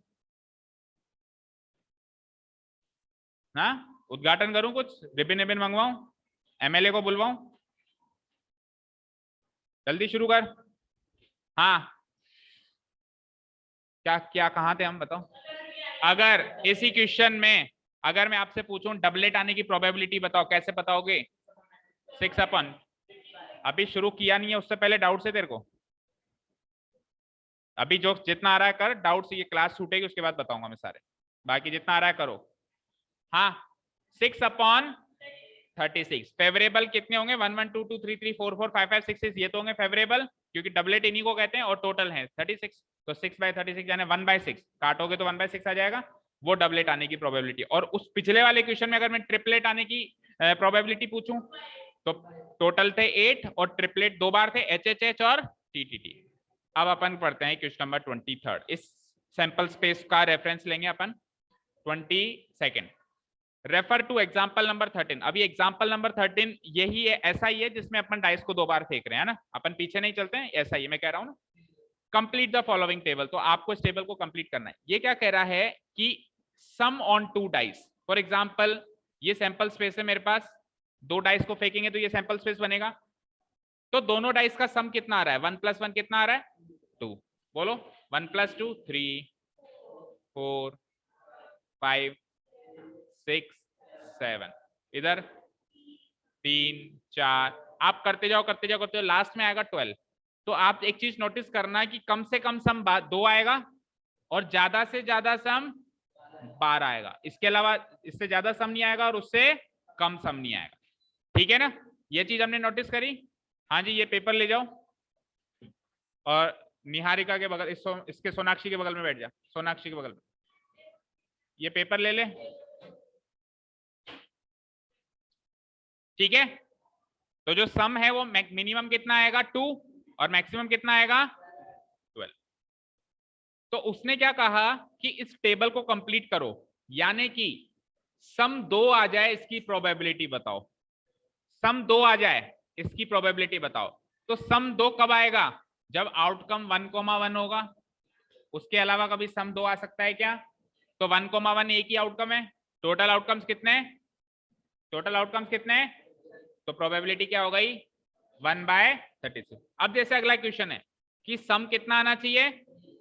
ना उद्घाटन करूं, कुछ रिबिन रिबिन मंगवाऊं, MLA को बुलवाऊं? जल्दी शुरू कर। हाँ क्या क्या, कहाँ थे हम, बताओ। अगर इसी क्वेश्चन में अगर मैं आपसे पूछूं डबलेट आने की प्रोबेबिलिटी बताओ, कैसे बताओगे? 6/, अभी शुरू किया नहीं है, उससे पहले डाउट से तेरे को? अभी जो जितना आ रहा है कर, डाउट से ये क्लास छूटेगी उसके बाद बताऊंगा मैं सारे, बाकी जितना आ रहा है करो। हाँ 6/36। फेवरेबल कितने होंगे? 1 1 2 2 3 3 4 4 5 5 6 6, ये तो होंगे फेवरेबल, क्योंकि डबलेट इन्हीं को कहते हैं, और टोटल है 36। तो 6/36 यानी 1/6, काटोगे तो 1/6 आ जाएगा, वो डबलेट आने की प्रोबेबिलिटी। और उस पिछले वाले क्वेश्चन में अगर मैं ट्रिपलेट आने की प्रोबेबिलिटी पूछूं, तो टोटल थे 8 और ट्रिपलेट 2 बार थे, HHH और TTT। अब अपन पढ़ते हैं क्वेश्चन नंबर 23। इस सैंपल स्पेस का रेफरेंस लेंगे अपन 22। Refer to example number 13। अभी एग्जाम्पल नंबर 13 यही है, ऐसा ही है जिसमें अपन डाइस को 2 बार फेंक रहे हैं ना, अपन पीछे नहीं चलते हैं, ऐसा ही मैं कह रहा हूं ना। कंप्लीट द फॉलोइंग टेबल, तो आपको इस टेबल को कंप्लीट करना है। ये क्या कह रहा है कि सम ऑन 2 डाइस। फॉर एग्जाम्पल ये सैंपल स्पेस है मेरे पास, 2 डाइस को फेंकेंगे तो ये सैंपल स्पेस बनेगा। तो दोनों डाइस का सम कितना आ रहा है? 1 + 1 कितना आ रहा है? 2। बोलो 1 + 2 3 4 5 6 7, इधर 3 4, आप करते जाओ करते जाओ करते जाओ, लास्ट में आएगा 12। तो आप एक चीज नोटिस करना कि कम से कम सम 2 आएगा और ज्यादा से ज्यादा सम 12 आएगा। इसके अलावा इससे ज्यादा सम नहीं आएगा और उससे कम सम नहीं आएगा। ठीक है ना, ये चीज हमने नोटिस करी। हाँ जी, ये पेपर ले जाओ और निहारिका के बगल, इसके सोनाक्षी के बगल में बैठ जा, सोनाक्षी के बगल में। ये पेपर ले ले, ठीक है। तो जो सम है वो मिनिमम कितना आएगा 2 और मैक्सिमम कितना आएगा 12। तो उसने क्या कहा कि इस टेबल को कंप्लीट करो, यानी कि सम 2 आ जाए इसकी प्रोबेबिलिटी बताओ, सम 2 आ जाए इसकी प्रोबेबिलिटी बताओ। तो सम 2 कब आएगा? जब आउटकम 1,1 होगा। उसके अलावा कभी सम 2 आ सकता है क्या? तो 1,1 एक ही आउटकम है। टोटल आउटकम्स कितने हैं? टोटल आउटकम्स कितने हैं? तो प्रोबेबिलिटी क्या हो गई 1/36। अब जैसे अगला क्वेश्चन है कि सम कितना आना चाहिए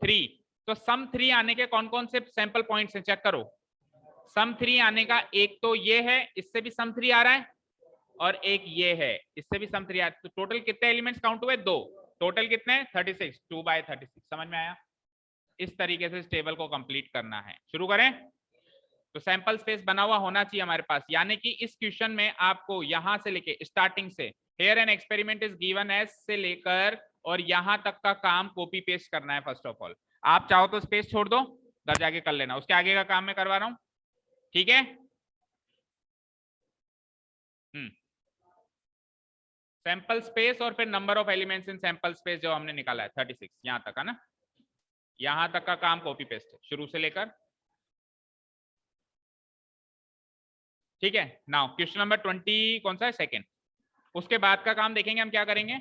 3। तो सम 3 आने के कौन कौन से सैंपल पॉइंट्स हैं चेक करो। सम 3 आने का एक तो ये है, इससे भी सम 3 आ रहा है, और एक ये है, इससे भी सम 3 आ रहा है। तो टोटल कितने एलिमेंट्स काउंट हुए? 2। टोटल कितने? 36। 2/36। समझ में आया? इस तरीके से इस टेबल को कंप्लीट करना है। शुरू करें। तो सैंपल स्पेस बना हुआ होना चाहिए हमारे पास, यानी कि इस क्वेश्चन में आपको यहां से लेके स्टार्टिंग से here an experiment is given as से लेकर और यहां तक का काम कॉपी पेस्ट करना है। फर्स्ट ऑफ ऑल आप चाहो तो स्पेस छोड़ दो, घर जाके कर लेना, उसके आगे का काम मैं करवा रहा हूं, ठीक है। सैंपल स्पेस और फिर number of elements in sample space जो हमने निकाला है 36, यहां तक है ना, यहां तक का काम कॉपी पेस्ट है शुरू से लेकर, ठीक है। नाउ क्वेश्चन नंबर 20 कौन सा है? सेकंड। उसके बाद का काम देखेंगे हम क्या करेंगे।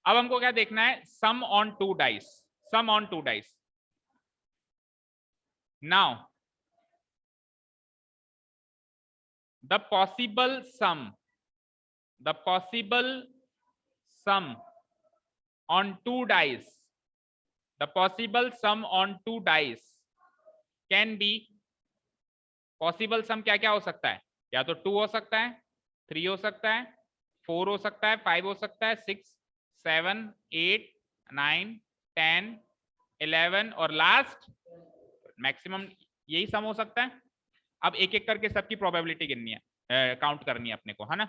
अब हमको क्या देखना है? Sum on 2 dice, sum on 2 dice. Now the possible sum on 2 dice, the possible sum on 2 dice can be, possible सम क्या क्या हो सकता है? या तो 2 हो सकता है, 3 हो सकता है, 4 हो सकता है, 5 हो सकता है, 6, 7, 8, 9, 10, 11 और लास्ट मैक्सिमम यही सम हो सकता है। अब एक एक करके सबकी प्रोबेबिलिटी गिननी है, काउंट करनी है अपने को, है ना।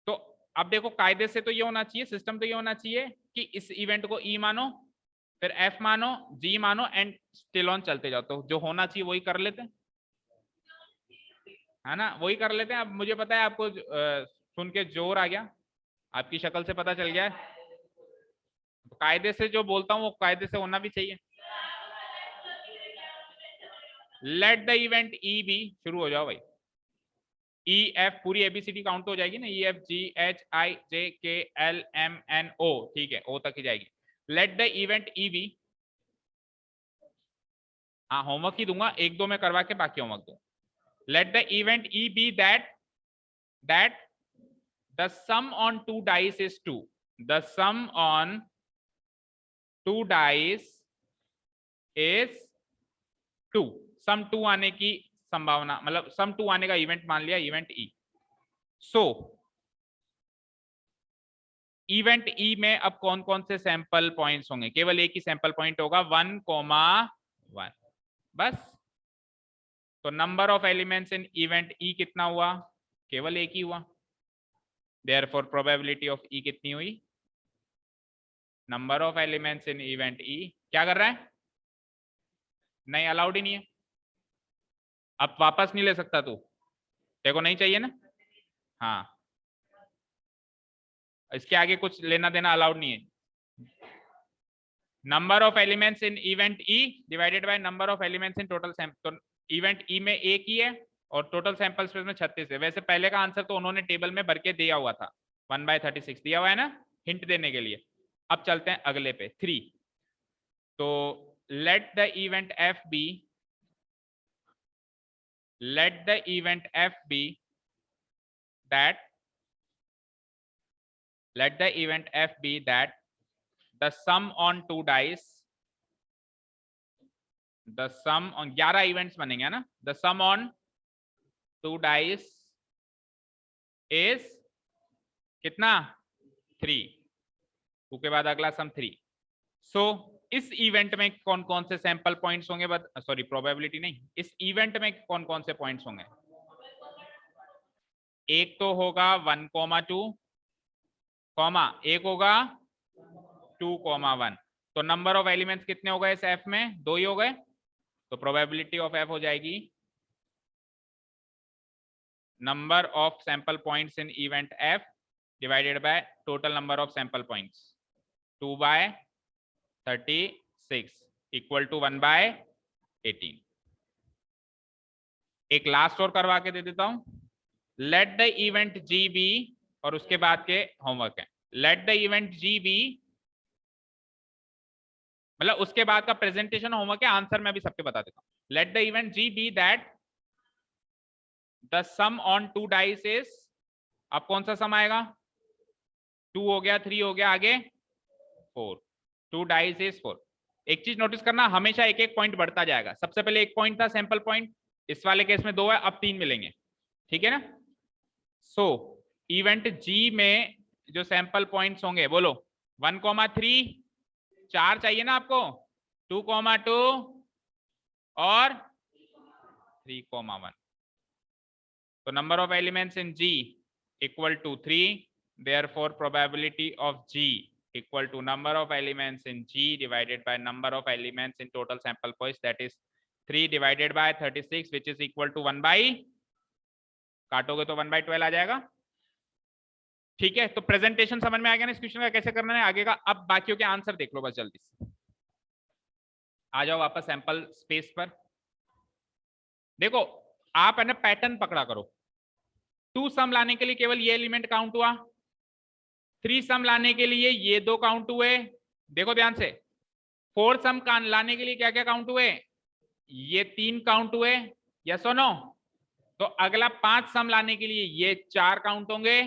तो अब देखो कायदे से तो ये होना चाहिए, सिस्टम तो ये होना चाहिए कि इस इवेंट को ई मानो, फिर एफ मानो, जी मानो एंड स्टिल ऑन चलते जाओ। तो जो होना चाहिए वही कर लेते हैं, है ना, वही कर लेते हैं। अब मुझे पता है आपको सुन के जोर आ गया, आपकी शक्ल से पता चल गया है। तो कायदे से जो बोलता हूँ वो कायदे से होना भी चाहिए। Let the event E B, शुरू हो जाओ भाई। ई एफ पूरी एबीसीडी काउंट हो जाएगी ना, E F G H I जे के एल एम एन ओ, ठीक है, ओ तक ही जाएगी। Let the event E B, हाँ होमवर्क ही दूंगा, 1-2 में करवा के बाकी होमवर्क दूंगा। Let the event E B that the sum on 2 dice is 2, the sum on 2 dice is 2, सम 2 आने की संभावना, मतलब सम 2 आने का इवेंट मान लिया, इवेंट ई। सो इवेंट ई में अब कौन कौन से सैंपल पॉइंट्स होंगे? केवल एक ही सैंपल पॉइंट होगा 1,1 बस। तो number of elements in event E कितना हुआ? केवल एक ही हुआ। देयरफॉर प्रोबेबिलिटी ऑफ ई कितनी हुई? Number of elements in event E क्या कर रहा है? नहीं, अलाउड ही नहीं है। अब वापस नहीं ले सकता तू, देखो नहीं चाहिए ना, हाँ इसके आगे कुछ लेना देना अलाउड नहीं है। Number of elements in event E divided by number of elements in total sample. तो इवेंट ई में एक ही है और टोटल सैंपल स्पेस में 36 है। वैसे पहले का आंसर तो उन्होंने टेबल में भर के दिया हुआ था, 1/36 दिया हुआ है ना, हिंट देने के लिए। अब चलते हैं अगले पे 3। तो let the event F B, let the event f be that, let the event f be that the sum on 2 dice, the sum on 11 events बनेंगे ना, the sum on 2 dice is कितना? 3, 2 के बाद अगला सम 3। सो इस इवेंट में कौन कौन से सैंपल पॉइंट्स होंगे? सॉरी प्रोबेबिलिटी नहीं, इस इवेंट में कौन कौन से पॉइंट्स होंगे? एक तो होगा 1,2 कॉमा, एक होगा 2,1। तो नंबर ऑफ एलिमेंट्स कितने हो गए इस एफ में? 2 ही हो गए। तो प्रोबेबिलिटी ऑफ एफ हो जाएगी number of sample points in event F divided by total number of sample points 2/36 equal to 1/18। एक लास्ट और करवा के दे देता हूं। Let the event G B, और उसके बाद के होमवर्क है, let the event G B, मतलब उसके बाद का प्रेजेंटेशन होमवर्क है, आंसर मैं भी सबके बता देता हूं। Let the event G B that the sum on 2 dice is, अब कौन सा सम आएगा? 2 हो गया, 3 हो गया, आगे 4, 2 डाइस इज 4। एक चीज नोटिस करना, हमेशा एक एक पॉइंट बढ़ता जाएगा। सबसे पहले एक पॉइंट था सैंपल पॉइंट, इस वाले केस में 2 है, अब 3 मिलेंगे, ठीक है ना। सो इवेंट जी में जो सैंपल पॉइंट्स होंगे, बोलो 1,3, 4 चाहिए ना आपको, 2,2 और 3,1। तो number of elements in G equal to 3, therefore probability of G equal to number of elements in G divided by number of elements in total sample points, that is 3 divided by 36 which is equal to 1 by, काटोगे तो 1/12 आ जाएगा, ठीक है। तो presentation समझ में आ गया ना इस क्वेश्चन का कैसे करना है आगे का। अब बाकियों के आंसर देख लो बस जल्दी से। आ जाओ वापस सैंपल स्पेस पर। देखो आप है ना पैटर्न पकड़ा करो। 2 सम लाने के लिए केवल ये एलिमेंट काउंट हुआ, 3 सम लाने के लिए ये 2 काउंट हुए, देखो ध्यान से। 4 सम लाने के लिए क्या क्या काउंट हुए? ये 3 काउंट हुए, यस और नो। तो अगला 5 सम लाने के लिए ये 4 काउंट होंगे,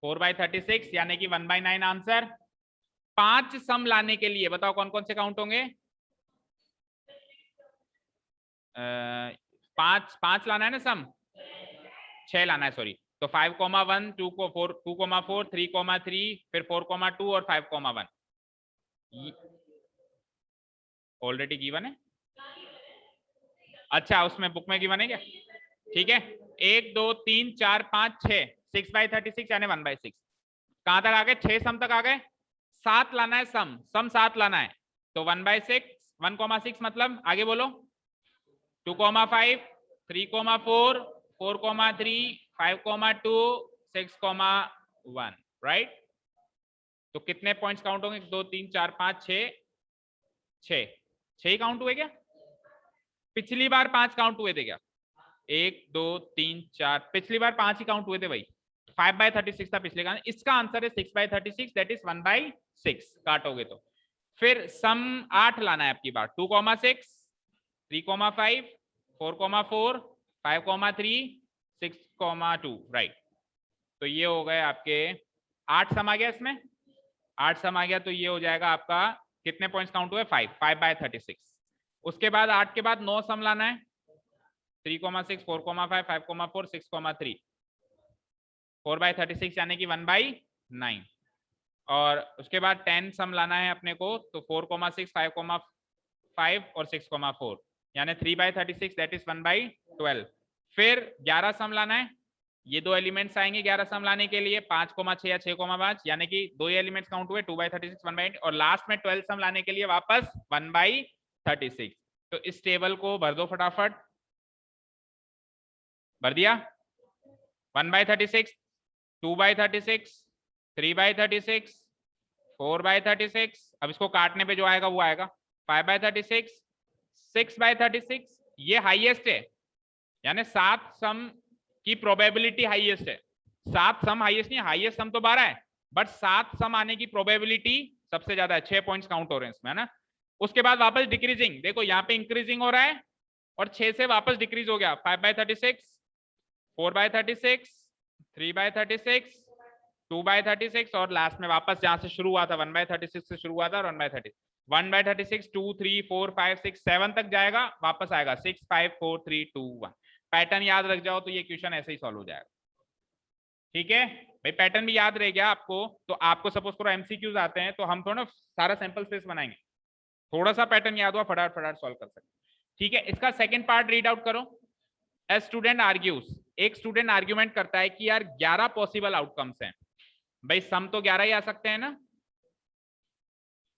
4/36 यानी कि 1/9 आंसर। 5 सम लाने के लिए बताओ कौन कौन से काउंट होंगे? 5 लाना है ना सम, 6 लाना है, सॉरी। तो 5,1, 2,4, 3,3, फिर 4,2 और 5,1 ऑलरेडी गिवन है। अच्छा उसमें बुक में गिवन है क्या? ठीक है, 1 2 3 4 5 6, 6/36 यानी 1/6। कहां तक आ गए? 6 सम तक आ गए। 7 लाना है सम 7 लाना है, तो 1/6, 1,6 मतलब आगे बोलो 2,5, 3,4, 4,3, 5,2, 6,1, राइट। तो कितने पॉइंट्स काउंट होंगे? 2 3 4 5 6, 6 ही काउंट हुए क्या? पिछली बार 5 काउंट हुए थे क्या? 1 2 3 4, पिछली बार 5 ही काउंट हुए थे भाई। 5/36 था पिछले का। इसका आंसर है 6/36, दैट इज 1/6 काटोगे तो। फिर सम 8 लाना है आपकी बार, 2,6, 3,5, 4,4, 5,3, 6,2, राइट। तो ये हो गए आपके 8 सम आ गया इसमें, 8 सम आ गया। तो ये हो जाएगा आपका कितने पॉइंट्स काउंट हुए? 5/36। उसके बाद 8 के बाद 9 सम लाना है, 3,6, 4,5, 5,4, 6,3, 4/36 यानी कि 1/9। और उसके बाद 10 सम लाना है अपने को, तो 4,6, 5,5 और 6,4 यानी 3/36, दैट इज 1/12। फिर 11 सम लाना है, ये 2 एलिमेंट्स आएंगे 11 सम लाने के लिए, 5,6 या 6,5 यानी कि 2 ही एलिमेंट्स काउंट हुए, 2/36, 1/8। और लास्ट में 12 सम लाने के लिए वापस 1/36। तो इस टेबल को भर दो फटाफट। भर दिया? 1/36, 2/36, 3/36, 4/36। अब इसको काटने पे जो आएगा वो आएगा 5/36, 6/36। ये हाईएस्ट है, यानी 7 सम की प्रोबेबिलिटी हाईएस्ट है। 7 सम हाईएस्ट नहीं, हाईएस्ट सम तो 12 है, बट 7 सम आने की प्रोबेबिलिटी सबसे ज्यादा है। 6 पॉइंट्स काउंट हो रहे हैं इसमें, है ना। उसके बाद वापस डिक्रीजिंग, देखो यहाँ पे इंक्रीजिंग हो रहा है और 6 से वापस डिक्रीज हो गया, 5/36, 4/36, 3/36, 2/36 और लास्ट में वापस जहां से शुरू हुआ था 1/36 से शुरू हुआ था और 1/36, 2 3 4 5 6 7 तक जाएगा, वापस आएगा 6 5 4 3 2 1। पैटर्न याद रख जाओ तो ये क्वेश्चन ऐसे ही सॉल्व हो जाएगा। ठीक है भाई, पैटर्न भी याद रह गया आपको। तो आपको सपोज करो एमसीक्यूज आते हैं तो हम थोड़ा ना सारा सैंपल स्पेस बनाएंगे, थोड़ा सा पैटर्न याद हुआ फटाफट फटाफट सॉल्व कर सकते। ठीक है, इसका सेकंड पार्ट रीड आउट करो। ए स्टूडेंट आर्ग्यूज, एक स्टूडेंट आर्ग्यूमेंट करता है कि यार 11 पॉसिबल आउटकम्स हैं, भाई सम तो 11 ही आ सकते हैं ना,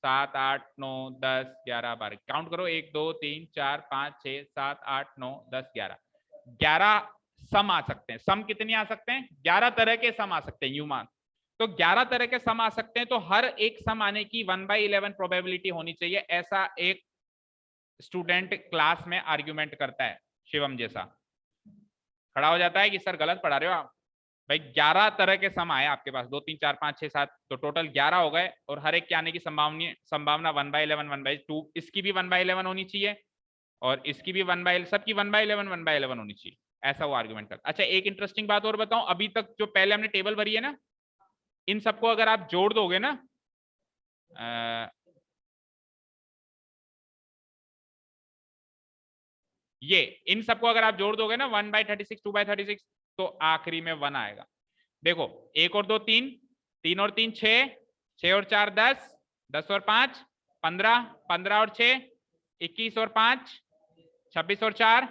7 8 9 10 11 12, काउंट करो 1 2 3 4 5 6 7 8 9 10 11, 11 सम आ सकते हैं। सम कितने आ सकते हैं? 11 तरह के सम आ सकते हैं, यू मान। तो 11 तरह के सम आ सकते हैं, तो हर एक सम आने की 1/11 प्रोबेबिलिटी होनी चाहिए, ऐसा एक स्टूडेंट क्लास में आर्ग्यूमेंट करता है, शिवम जैसा खड़ा हो जाता है कि सर गलत पढ़ा रहे हो आप। भाई 11 तरह के सम आए आपके पास, 2 3 4 5 6 7, तो टोटल 11 हो गए, और हर एक के आने की संभावना 1/11 1/2, इसकी भी 1/11 होनी चाहिए, और इसकी भी 1/, सबकी 1/11 1/11 होनी चाहिए, ऐसा वो आर्गुमेंट करता। अच्छा एक इंटरेस्टिंग बात और बताऊं, अभी तक जो पहले हमने टेबल भरी है ना, इन सबको अगर आप जोड़ दोगे ना, ये इन सबको अगर आप जोड़ दोगे ना, 1/36 2/36, तो आखिरी में 1 आएगा। देखो 1 और 2 3, 3 और 3 6, 6 और 4 10, 10 और 5 15, 15 और 6 21 और 5 26 और 4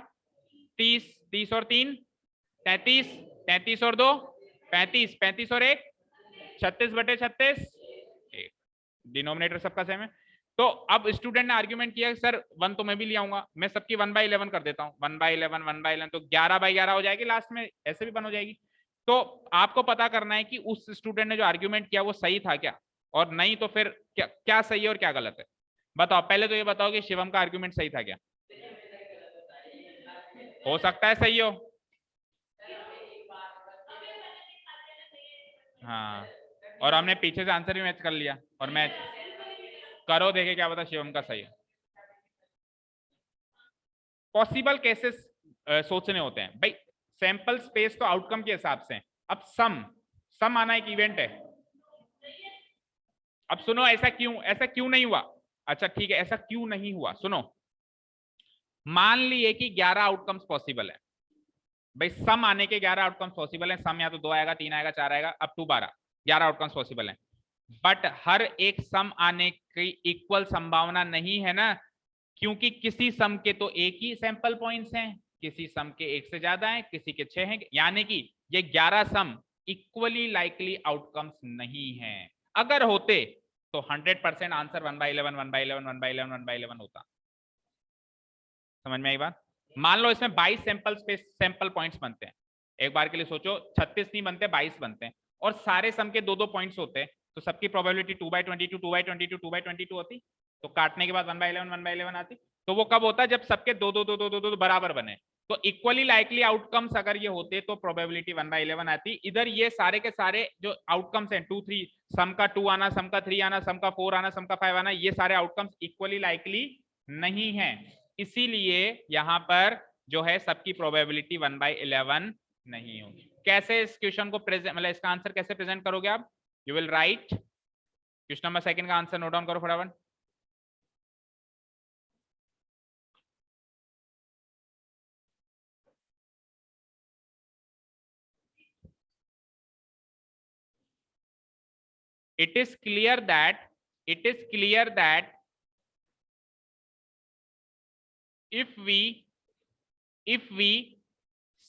30, 30 और 3 33, 33 और 2 35, 35 और 1 36/36, डिनोमिनेटर सबका सेम है। तो अब स्टूडेंट ने आर्ग्यूमेंट किया सर 1 तो मैं भी ले आऊंगा, मैं सबकी 1/11 कर देता हूँ, 1/11 1/11, तो 11/11 हो जाएगी लास्ट में, ऐसे भी 1 हो जाएगी। तो आपको पता करना है कि उस स्टूडेंट ने जो आर्ग्यूमेंट किया वो सही था क्या, और नहीं तो फिर क्या क्या सही है और क्या गलत है। बताओ, पहले तो ये बताओ कि शिवम का आर्ग्यूमेंट सही था क्या? हो सकता है सही हो। हाँ, और हमने पीछे से आंसर भी मैच कर लिया, और मैच करो, देखे क्या पता शिवम का सही है। पॉसिबल केसेस सोचने होते हैं भाई, सैंपल स्पेस तो आउटकम के हिसाब से। अब सम आना एक इवेंट है। अब सुनो, ऐसा क्यों नहीं हुआ? अच्छा ठीक है, ऐसा क्यों नहीं हुआ, सुनो। मान लिए कि 11 आउटकम्स पॉसिबल है, भाई सम आने के 11 आउटकम्स पॉसिबल है, सम या तो 2 आएगा 3 आएगा 4 आएगा, अप टू 12, 11 आउटकम्स पॉसिबल है। बट हर एक सम आने की इक्वल संभावना नहीं है ना, क्योंकि किसी सम के तो एक ही सैंपल पॉइंट्स हैं, किसी सम के एक से ज्यादा हैं, किसी के 6 हैं, यानी कि ये 11 सम इक्वली लाइकली आउटकम्स नहीं है। अगर होते तो 100% आंसर 1/11 1/11 1/11 1/11 होता। समझ में आई बात? मान लो इसमें 22 सैंपल पॉइंट्स बनते हैं, एक बार के लिए सोचो, 36 नहीं बनते 22 बनते हैं, और सारे सम के 2-2 पॉइंट्स होते हैं, तो सबकी प्रोबेबिलिटी 2/22 2/22 2/22 होती, तो काटने के बाद 1/11 1/11 आती। तो वो कब होता है? जब सबके 2-2 बराबर बने। तो इक्वली लाइकली आउटकम्स अगर ये होते तो प्रोबेबिलिटी 1/11 आती। इधर ये सारे के सारे जो आउटकम्स हैं 2 3, सम का 2 आना, सम का 3 आना, सम का 4 आना, सम का 5 आना, ये सारे आउटकम्स इक्वली लाइकली नहीं है, इसीलिए यहां पर जो है सबकी प्रोबेबिलिटी 1/11 नहीं होगी। कैसे इस क्वेश्चन को प्रेजेंट, मतलब इसका आंसर कैसे प्रेजेंट करोगे आप? You will write question number 2 का आंसर नोट डाउन करो फटाफट। it is clear that it is clear that if we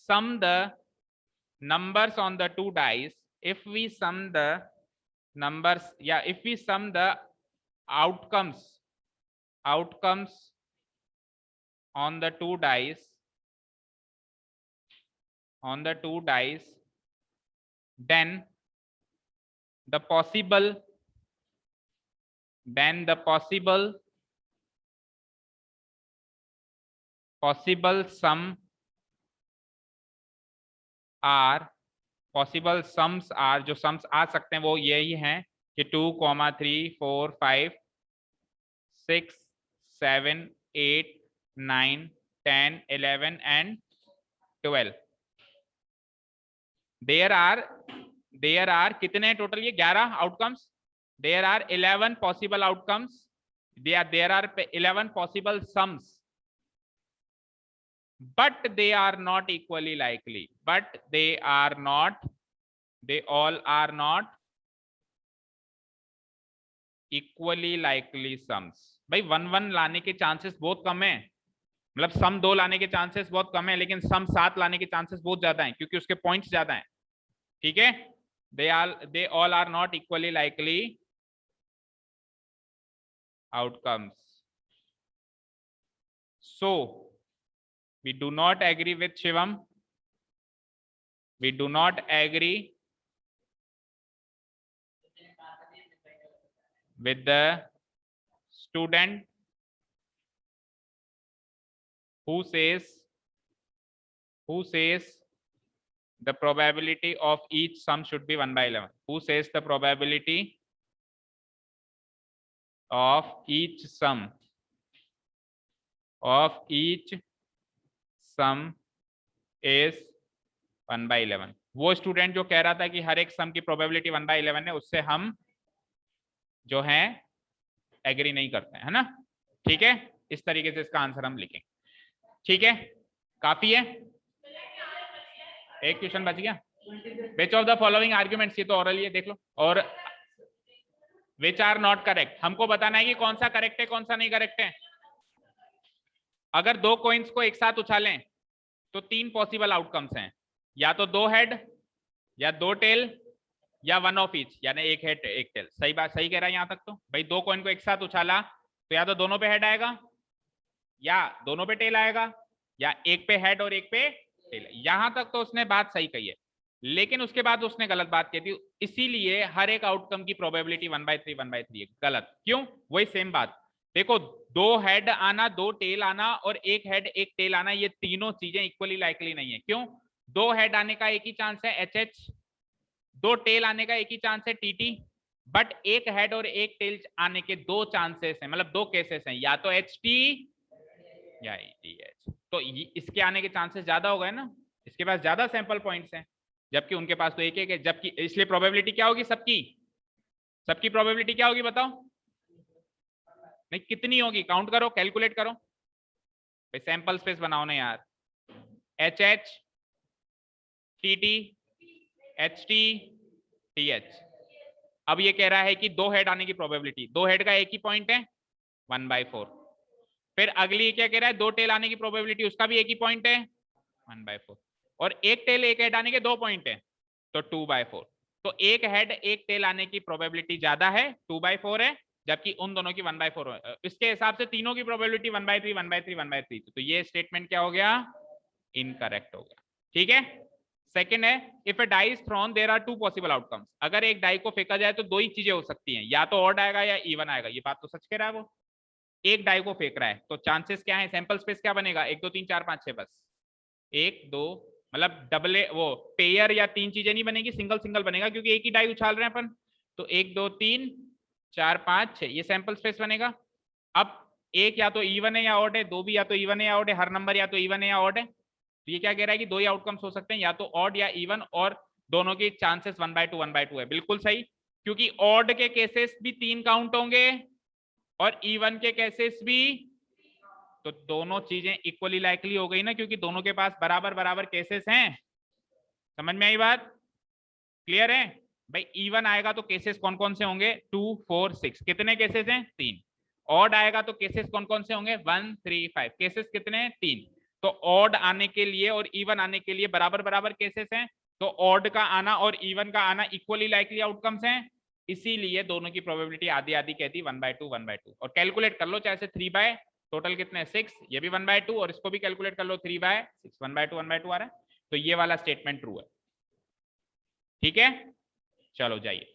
sum the numbers on the two dice, if we sum the numbers, yeah, if we sum the outcomes on the two dice, then the possible sum are possible sums are, जो सम्स आ सकते हैं वो यही हैं कि 2, 3, 4, 5, 6, 7, 8, 9, 10, 11 and 12। There are कितने टोटल? ये 11 outcomes. There are 11 possible outcomes, there are 11 possible sums, but they are not equally likely, they all are not equally likely sums। भाई 1-1 लाने के चांसेस बहुत कम है, मतलब सम 2 लाने के चांसेस बहुत कम है, लेकिन सम 7 लाने के चांसेस बहुत ज्यादा हैं, क्योंकि उसके पॉइंट्स ज्यादा हैं। ठीक है, they all are not equally likely outcomes. So we do not agree with Shivam. We do not agree with the student who says the probability of each sum should be 1/11. Who says the probability of each sum is 1/11? वो student जो कह रहा था कि हर एक सम की probability 1/11 है, उससे हम जो है एग्री नहीं करते है ना। ठीक है, इस तरीके से इसका आंसर हम लिखेंगे। ठीक है, काफी है। एक क्वेश्चन बच गया। Which of the following arguments, ये तो ऑरल है, देख लो। और विच आर नॉट करेक्ट, हमको बताना है कि कौन सा करेक्ट है कौन सा नहीं करेक्ट है। अगर दो कॉइन्स को एक साथ उछालें तो तीन पॉसिबल आउटकम्स हैं, या तो दो हेड, या दो टेल, या वन ऑफ ईच, यानी एक हेड एक टेल। सही बात, सही कह रहा है यहां तक तो। भाई दो कॉइन को एक साथ उछाला तो या तो दोनों पे हेड आएगा, या दोनों पे टेल आएगा, या एक पे हेड और एक पे टेल। यहां तक तो उसने बात सही कही है, लेकिन उसके बाद उसने गलत बात कही थी। इसीलिए हर एक आउटकम की प्रोबेबिलिटी 1/3 है। गलत क्यों? वही सेम बात। देखो, दो हेड आना, दो टेल आना और एक हेड एक टेल आना, ये तीनों चीजें इक्वली लाइकली नहीं है। क्यों? दो हेड आने का एक ही चांस है HH, दो टेल आने का एक ही चांस है TT, बट एक हेड और एक टेल आने के दो चांसेस हैं, मतलब दो केसेस हैं, या तो HT या ETH। तो इसके आने के चांसेस ज्यादा हो गए ना, इसके पास ज्यादा सैंपल पॉइंट्स हैं, जबकि उनके पास तो एक एक है। जबकि इसलिए प्रोबेबिलिटी क्या होगी सबकी प्रोबेबिलिटी क्या होगी बताओ? नहीं, कितनी होगी? काउंट करो, कैलकुलेट करो भाई, सैंपल स्पेस बनाओ ना यार। HH, TT, HT, TH। अब ये कह रहा है कि दो हेड आने की प्रोबेबिलिटी, दो हेड का एक ही पॉइंट है 1/4। फिर अगली क्या कह रहा है? दो टेल आने की प्रोबेबिलिटी, उसका भी एक ही पॉइंट है 1/4। और एक टेल एक हेड आने के दो पॉइंट है, तो 2/4। तो एक हेड एक टेल आने की प्रोबेबिलिटी ज्यादा है, 2/4 है, जबकि उन दोनों की 1/4 है। इसके हिसाब से तीनों की प्रोबेबिलिटी 1/3 1/3 1/3। तो ये स्टेटमेंट क्या हो गया? इनकरेक्ट हो गया। ठीक है। सेकंड है, if a die is thrown there are two possible outcomes. अगर एक डाई को फेंका जाए तो दो ही चीजें हो सकती हैं, या तो ऑड आएगा या इवन आएगा। ये बात तो सच कह रहा है वो। एक डाई को फेंक रहा है तो चांसेस क्या है? सैंपल स्पेस क्या बनेगा? 1 2 3 4 5 6, बस 1 2, मतलब डबल वो पेयर या तीन चीजें नहीं बनेगी, सिंगल सिंगल बनेगा, क्योंकि एक ही डाई उछाल रहे हैं अपन। तो 1 2 3 4 5 6 ये सैंपल स्पेस बनेगा। अब एक या तो इवन है या ऑड है, दो भी या तो इवन है या ऑड है, हर नंबर या तो इवन है या ऑड है। तो ये क्या कह रहा है कि दो ही आउटकम्स हो सकते हैं, या तो ऑड या इवन, और दोनों के चांसेस 1/2 1/2 है। बिल्कुल सही, क्योंकि ऑड के केसेस भी 3 काउंट होंगे और इवन के केसेस भी। तो दोनों चीजें इक्वली लाइकली हो गई ना, क्योंकि दोनों के पास बराबर बराबर केसेस हैं। समझ में आई बात? क्लियर है भाई? इवन आएगा तो केसेस कौन कौन से होंगे? 2 4 6। कितने केसेस हैं? 3। ऑड आएगा तो केसेस कौन कौन से होंगे? 1 3 5। केसेस कितने हैं? 3। तो ऑड आने के लिए और इवन आने के लिए बराबर बराबर केसेस हैं। तो ऑड का आना और इवन का आना इक्वली लाइकली आउटकम्स हैं। इसीलिए दोनों की प्रोबेबिलिटी आधी आधी कहती 1/2 1/2। और कैलकुलेट कर लो चाहे से 3 बाय, टोटल कितने? 6। ये भी 1/2 और इसको भी कैलकुलेट कर लो 3/6, 1/2 1/2 आ रहा है। तो ये वाला स्टेटमेंट ट्रू है। ठीक है, चलो जाइए।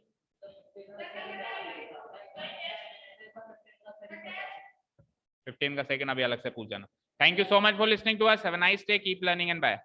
फिफ्टीन का सेकंड अभी अलग से पूछ जाना। Thank you so much for listening to us. Have a nice day, keep learning and bye.